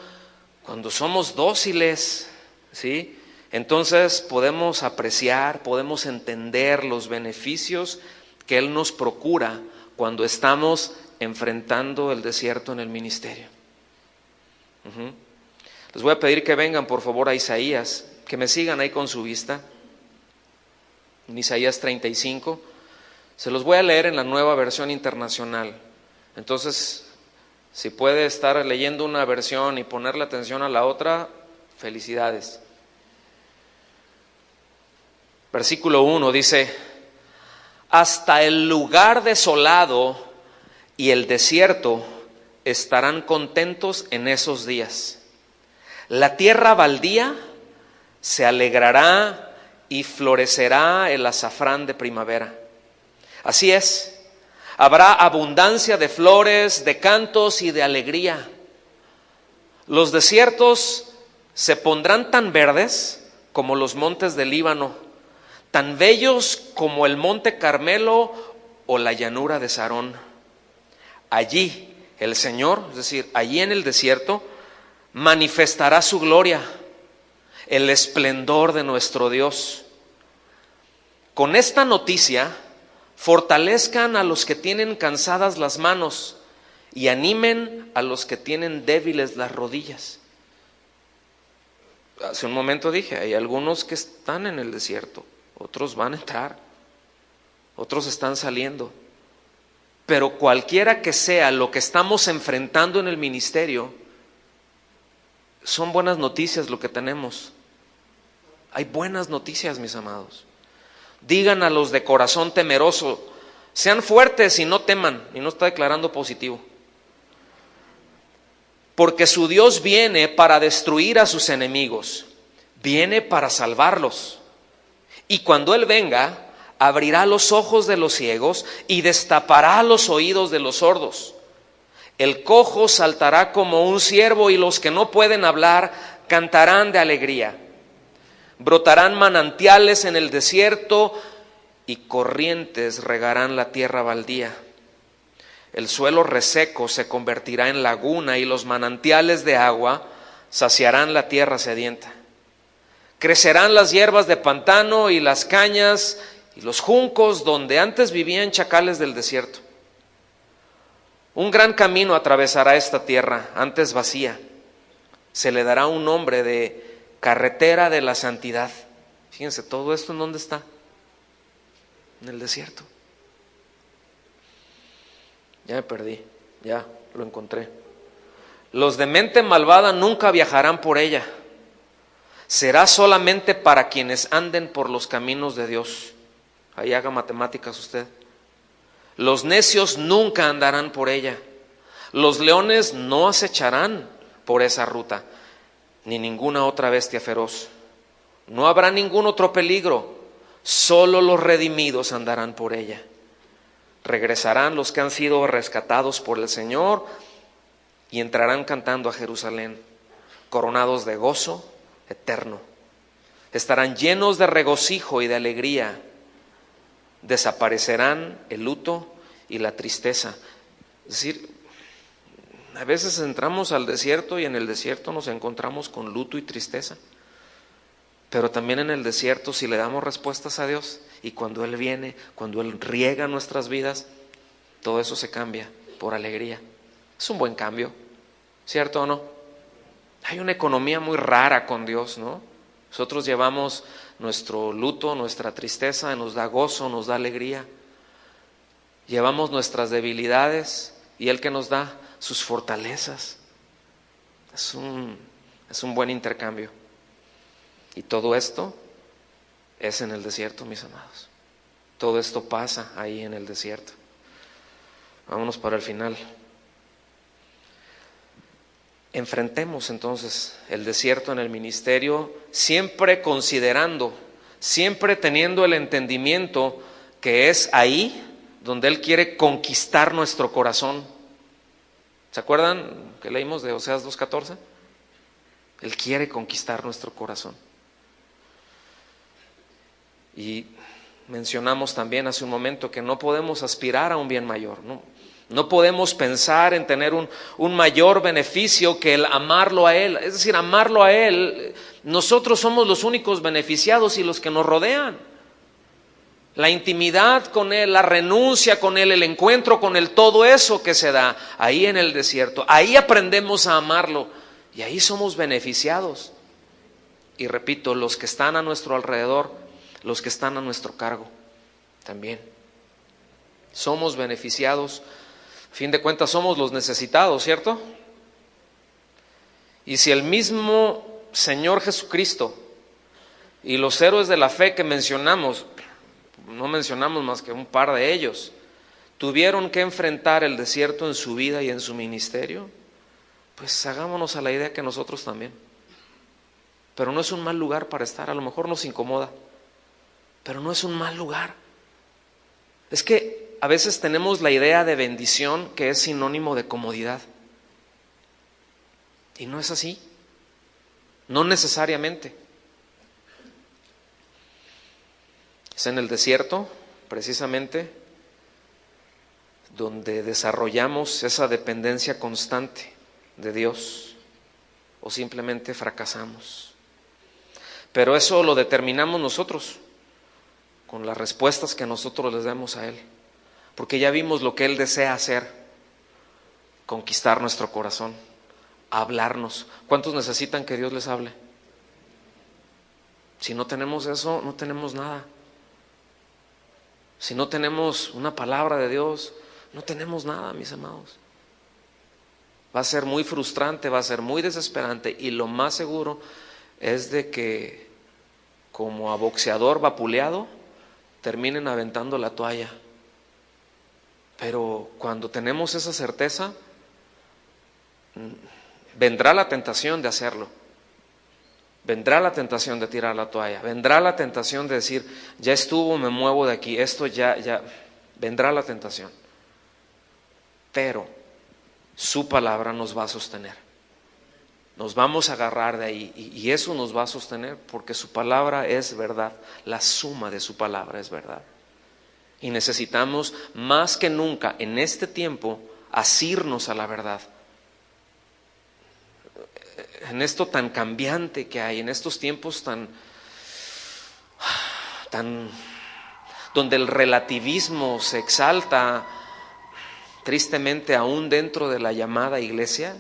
cuando somos dóciles, ¿sí? Entonces podemos apreciar, podemos entender los beneficios que Él nos procura cuando estamos enfrentando el desierto en el ministerio. Les voy a pedir que vengan por favor a Isaías, que me sigan ahí con su vista, en Isaías 35. Se los voy a leer en la Nueva Versión Internacional. Entonces, si puede estar leyendo una versión y ponerle atención a la otra, felicidades. Versículo 1 dice: hasta el lugar desolado y el desierto estarán contentos en esos días. La tierra baldía se alegrará y florecerá el azafrán de primavera. Así es, habrá abundancia de flores, de cantos y de alegría. Los desiertos se pondrán tan verdes como los montes del Líbano, tan bellos como el monte Carmelo o la llanura de Sarón. Allí el Señor, es decir, allí en el desierto, manifestará su gloria, el esplendor de nuestro Dios. Con esta noticia, fortalezcan a los que tienen cansadas las manos y animen a los que tienen débiles las rodillas. Hace un momento dije, hay algunos que están en el desierto, otros van a entrar, otros están saliendo. Pero cualquiera que sea lo que estamos enfrentando en el ministerio, son buenas noticias lo que tenemos. Hay buenas noticias, mis amados. Digan a los de corazón temeroso, sean fuertes y no teman, y no está declarando positivo. Porque su Dios viene para destruir a sus enemigos, viene para salvarlos. Y cuando Él venga, abrirá los ojos de los ciegos y destapará los oídos de los sordos. El cojo saltará como un ciervo y los que no pueden hablar cantarán de alegría. Brotarán manantiales en el desierto y corrientes regarán la tierra baldía. El suelo reseco se convertirá en laguna y los manantiales de agua saciarán la tierra sedienta. Crecerán las hierbas de pantano y las cañas y los juncos donde antes vivían chacales del desierto. Un gran camino atravesará esta tierra, antes vacía. Se le dará un nombre de carretera de la santidad. Fíjense, todo esto ¿en dónde está? En el desierto. Ya me perdí, ya lo encontré. Los de mente malvada nunca viajarán por ella. Será solamente para quienes anden por los caminos de Dios. Ahí haga matemáticas usted. Los necios nunca andarán por ella. Los leones no acecharán por esa ruta, ni ninguna otra bestia feroz. No habrá ningún otro peligro, solo los redimidos andarán por ella. Regresarán los que han sido rescatados por el Señor y entrarán cantando a Jerusalén, coronados de gozo eterno. Estarán llenos de regocijo y de alegría. Desaparecerán el luto y la tristeza. Es decir, a veces entramos al desierto y en el desierto nos encontramos con luto y tristeza. Pero también en el desierto, si le damos respuestas a Dios y cuando Él viene, cuando Él riega nuestras vidas, todo eso se cambia por alegría. Es un buen cambio, ¿cierto o no? Hay una economía muy rara con Dios, ¿no? Nosotros llevamos nuestro luto, nuestra tristeza, nos da gozo, nos da alegría. Llevamos nuestras debilidades y Él que nos da sus fortalezas. Es un buen intercambio. Y todo esto es en el desierto, mis amados. Todo esto pasa ahí en el desierto. Vámonos para el final. Enfrentemos entonces el desierto en el ministerio, siempre considerando, siempre teniendo el entendimiento que es ahí donde Él quiere conquistar nuestro corazón. ¿Se acuerdan que leímos de Oseas 2:14? Él quiere conquistar nuestro corazón. Y mencionamos también hace un momento que no podemos aspirar a un bien mayor, no podemos pensar en tener un mayor beneficio que el amarlo a Él. Es decir, amarlo a Él, nosotros somos los únicos beneficiados y los que nos rodean. La intimidad con Él, la renuncia con Él, el encuentro con Él, todo eso que se da ahí en el desierto, ahí aprendemos a amarlo y ahí somos beneficiados. Y repito, los que están a nuestro alrededor, los que están a nuestro cargo, también somos beneficiados. A fin de cuentas somos los necesitados, ¿cierto? Y si el mismo Señor Jesucristo y los héroes de la fe que mencionamos, no mencionamos más que un par de ellos, tuvieron que enfrentar el desierto en su vida y en su ministerio, pues hagámonos a la idea que nosotros también. Pero no es un mal lugar para estar, a lo mejor nos incomoda, pero no es un mal lugar. Es que a veces tenemos la idea de bendición que es sinónimo de comodidad. Y no es así. No necesariamente. Es en el desierto, precisamente, donde desarrollamos esa dependencia constante de Dios o simplemente fracasamos. Pero eso lo determinamos nosotros. con las respuestas que nosotros les demos a Él, porque ya vimos lo que Él desea hacer, conquistar nuestro corazón, hablarnos. ¿Cuántos necesitan que Dios les hable? Si no tenemos eso, no tenemos nada. Si no tenemos una palabra de Dios, no tenemos nada, mis amados. Va a ser muy frustrante, va a ser muy desesperante, y lo más seguro es de que, como a boxeador vapuleado, terminen aventando la toalla. Pero cuando tenemos esa certeza, vendrá la tentación de hacerlo. Vendrá la tentación de tirar la toalla. Vendrá la tentación de decir, ya estuvo, me muevo de aquí. Esto ya. Vendrá la tentación. Pero su palabra nos va a sostener. Nos vamos a agarrar de ahí. Y eso nos va a sostener porque su palabra es verdad. La suma de su palabra es verdad. Y necesitamos más que nunca en este tiempo asirnos a la verdad. En esto tan cambiante que hay, en estos tiempos tan donde el relativismo se exalta tristemente aún dentro de la llamada iglesia,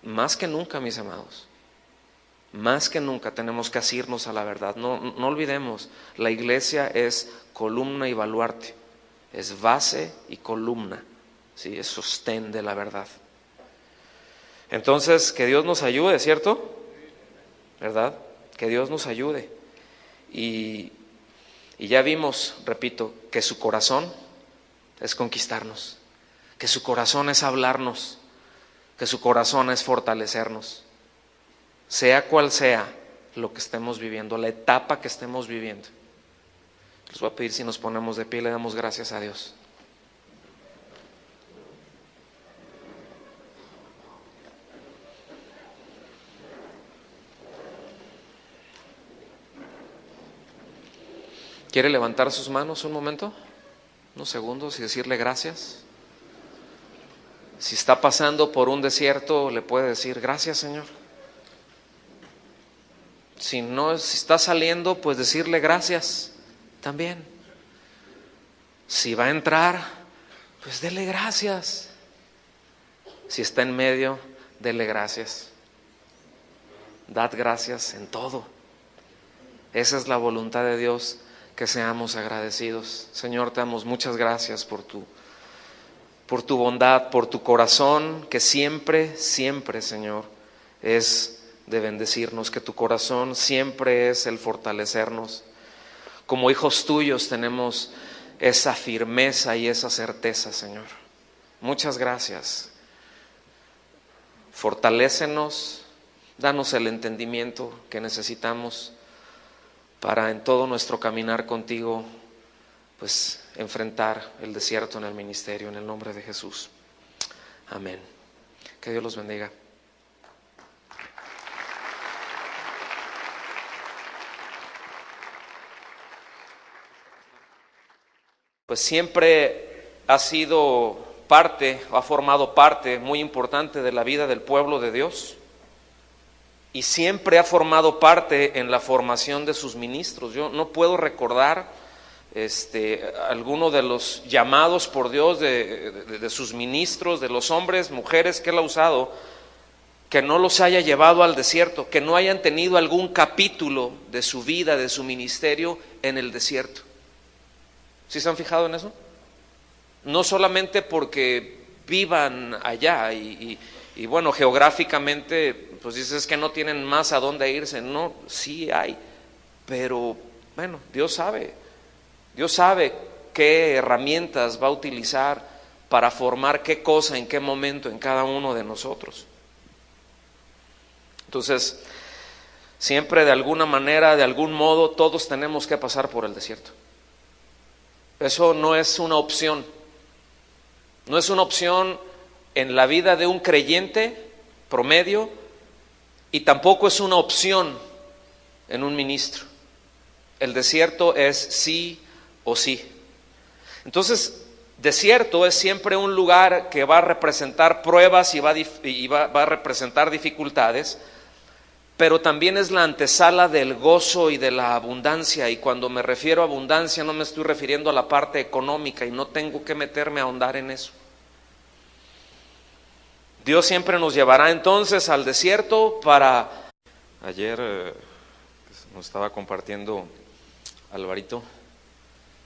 más que nunca, mis amados, más que nunca tenemos que asirnos a la verdad. No olvidemos, la iglesia es columna y baluarte, es base y columna, ¿sí? Es sostén de la verdad. Entonces, que Dios nos ayude, ¿cierto? ¿Verdad? Que Dios nos ayude. Y ya vimos, repito, que su corazón es conquistarnos, que su corazón es hablarnos, que su corazón es fortalecernos, sea cual sea lo que estemos viviendo, la etapa que estemos viviendo. Les voy a pedir si nos ponemos de pie y le damos gracias a Dios. ¿Quiere levantar sus manos un momento? Unos segundos y decirle gracias. Si está pasando por un desierto, le puede decir gracias, Señor. Si está saliendo, pues decirle gracias también. Si va a entrar, pues dele gracias. Si está en medio, dele gracias. Dad gracias en todo. Esa es la voluntad de Dios, que seamos agradecidos. Señor, te damos muchas gracias por tu bondad, por tu corazón, que siempre, Señor, es de bendecirnos, que tu corazón siempre es el fortalecernos. Como hijos tuyos tenemos esa firmeza y esa certeza, Señor. Muchas gracias. Fortalécenos, danos el entendimiento que necesitamos para en todo nuestro caminar contigo, pues enfrentar el desierto en el ministerio, en el nombre de Jesús. Amén. Que Dios los bendiga. Pues siempre ha sido parte, ha formado parte muy importante de la vida del pueblo de Dios. Y siempre ha formado parte en la formación de sus ministros. Yo no puedo recordar alguno de los llamados por Dios de sus ministros, de los hombres, mujeres que Él ha usado, que no los haya llevado al desierto, que no hayan tenido algún capítulo de su vida, de su ministerio en el desierto. ¿Sí se han fijado en eso? No solamente porque vivan allá y bueno, geográficamente, pues dices que no tienen más a dónde irse. No, sí hay, pero bueno, Dios sabe qué herramientas va a utilizar para formar qué cosa, en qué momento, en cada uno de nosotros. Entonces, siempre de alguna manera, de algún modo, todos tenemos que pasar por el desierto. Eso no es una opción. No es una opción en la vida de un creyente promedio y tampoco es una opción en un ministro. El desierto es sí o sí. Entonces, desierto es siempre un lugar que va a representar pruebas y va a representar dificultades, pero también es la antesala del gozo y de la abundancia. Y cuando me refiero a abundancia no me estoy refiriendo a la parte económica, y no tengo que meterme a ahondar en eso. Dios siempre nos llevará entonces al desierto para... Ayer nos estaba compartiendo Alvarito,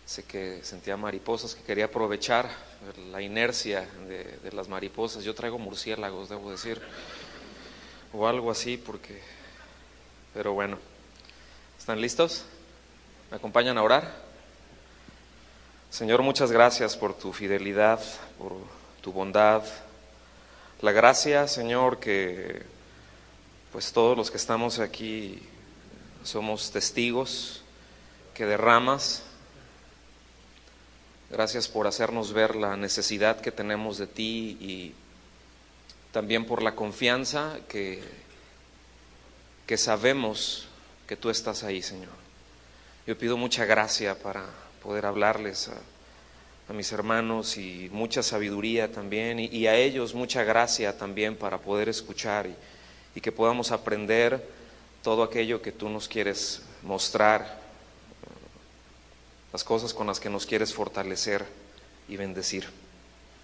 sé que sentía mariposas, que quería aprovechar la inercia de las mariposas. Yo traigo murciélagos, debo decir, o algo así, pero bueno, ¿están listos? ¿Me acompañan a orar? Señor, muchas gracias por tu fidelidad, por tu bondad. La gracia, Señor, que pues todos los que estamos aquí somos testigos que derramas. Gracias por hacernos ver la necesidad que tenemos de ti, y también por la confianza que sabemos que tú estás ahí, Señor. Yo pido mucha gracia para poder hablarles a mis hermanos, y mucha sabiduría también, y a ellos mucha gracia también para poder escuchar, y que podamos aprender todo aquello que tú nos quieres mostrar, las cosas con las que nos quieres fortalecer y bendecir.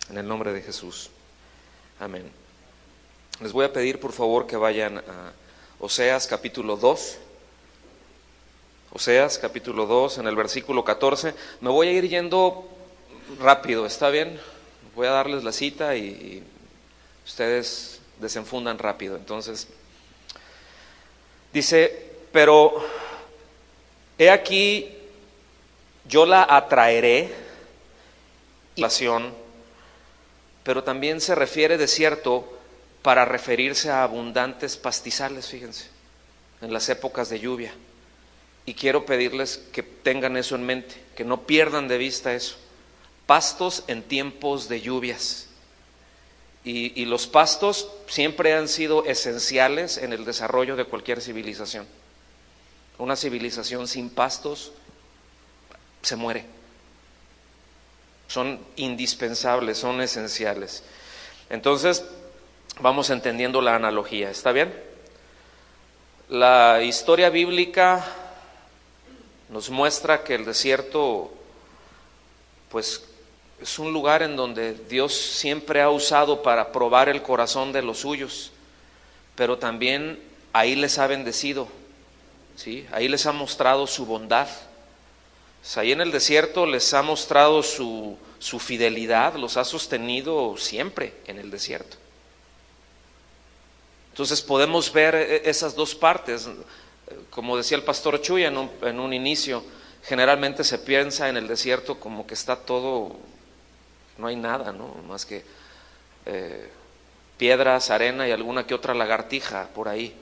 En el nombre de Jesús. Amén. Les voy a pedir por favor que vayan a Oseas capítulo 2. Oseas capítulo 2, en el versículo 14. Me voy a ir yendo rápido, ¿está bien? Voy a darles la cita y ustedes desenfundan rápido. Entonces, dice: pero he aquí, yo la atraeré, pero también se refiere desierto para referirse a abundantes pastizales, fíjense, en las épocas de lluvia. Y quiero pedirles que tengan eso en mente, que no pierdan de vista eso. Pastos en tiempos de lluvias. Y los pastos siempre han sido esenciales en el desarrollo de cualquier civilización. Una civilización sin pastos se muere. Son indispensables, son esenciales. Entonces, vamos entendiendo la analogía, ¿está bien? La historia bíblica nos muestra que el desierto, pues, es un lugar en donde Dios siempre ha usado para probar el corazón de los suyos, pero también ahí les ha bendecido, ¿sí? Ahí les ha mostrado su bondad. O sea, ahí en el desierto les ha mostrado su fidelidad, los ha sostenido siempre en el desierto. Entonces podemos ver esas dos partes. Como decía el pastor Chuy en un inicio, generalmente se piensa en el desierto como que está todo, no hay nada, ¿no? Más que piedras, arena y alguna que otra lagartija por ahí.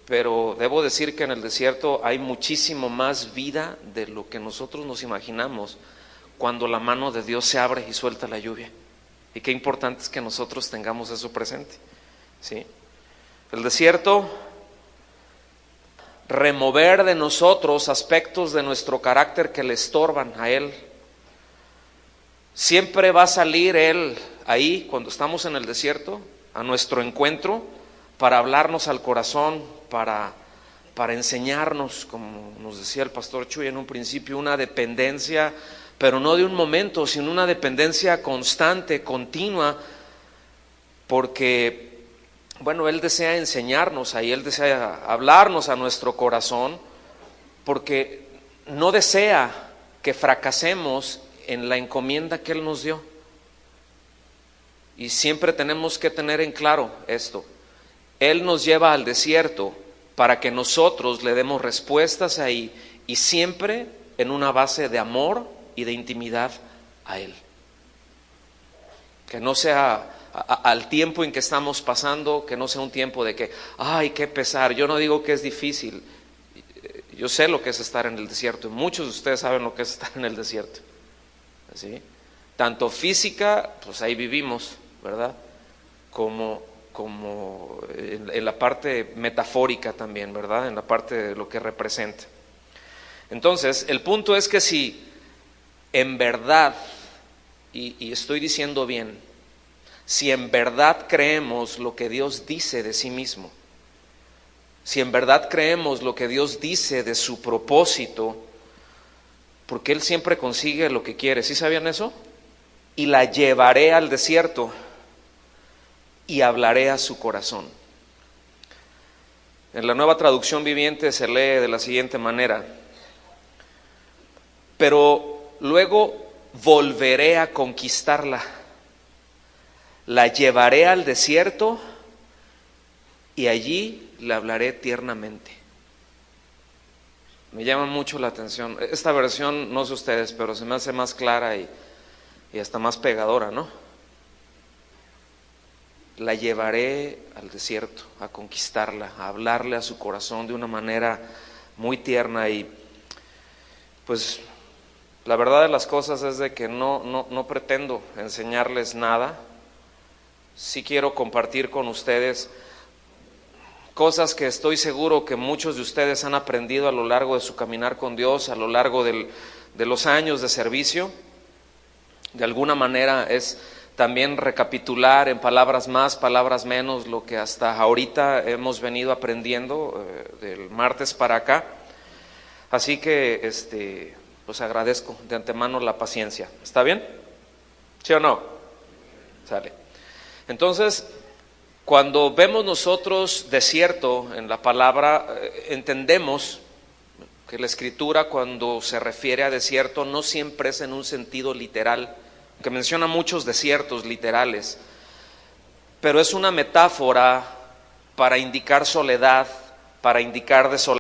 Pero debo decir que en el desierto hay muchísimo más vida de lo que nosotros nos imaginamos cuando la mano de Dios se abre y suelta la lluvia. Y qué importante es que nosotros tengamos eso presente, ¿sí? El desierto, remover de nosotros aspectos de nuestro carácter que le estorban a Él. Siempre va a salir Él ahí, cuando estamos en el desierto, a nuestro encuentro, para hablarnos al corazón, para enseñarnos, como nos decía el pastor Chuy en un principio, una dependencia, pero no de un momento, sino una dependencia constante, continua, porque, bueno, Él desea enseñarnos ahí, Él desea hablarnos a nuestro corazón, porque no desea que fracasemos en la encomienda que Él nos dio. Y siempre tenemos que tener en claro esto: Él nos lleva al desierto para que nosotros le demos respuestas ahí, y siempre en una base de amor y de intimidad a Él. Que no sea al tiempo en que estamos pasando, que no sea un tiempo de que, ay, qué pesar. Yo no digo que es difícil, yo sé lo que es estar en el desierto, y muchos de ustedes saben lo que es estar en el desierto, ¿sí? Tanto física, pues ahí vivimos, ¿verdad? Como en la parte metafórica también, ¿verdad? En la parte de lo que representa. Entonces, el punto es que si en verdad, y estoy diciendo bien, si en verdad creemos lo que Dios dice de sí mismo, si en verdad creemos lo que Dios dice de su propósito, porque Él siempre consigue lo que quiere. ¿Sí sabían eso? Y la llevaré al desierto y hablaré a su corazón. En la Nueva Traducción Viviente se lee de la siguiente manera: pero luego volveré a conquistarla, la llevaré al desierto y allí le hablaré tiernamente. Me llama mucho la atención. Esta versión, no sé ustedes, pero se me hace más clara y hasta más pegadora, ¿no? La llevaré al desierto a conquistarla, a hablarle a su corazón de una manera muy tierna. Y pues la verdad de las cosas es de que no pretendo enseñarles nada. Sí quiero compartir con ustedes cosas que estoy seguro que muchos de ustedes han aprendido a lo largo de su caminar con Dios, a lo largo de los años de servicio. De alguna manera es también recapitular en palabras más, palabras menos, lo que hasta ahorita hemos venido aprendiendo del martes para acá. Así que pues agradezco de antemano la paciencia. ¿Está bien? ¿Sí o no? Sale. Entonces, cuando vemos nosotros desierto en la palabra, entendemos que la Escritura, cuando se refiere a desierto, no siempre es en un sentido literal, que menciona muchos desiertos literales, pero es una metáfora para indicar soledad, para indicar desolación.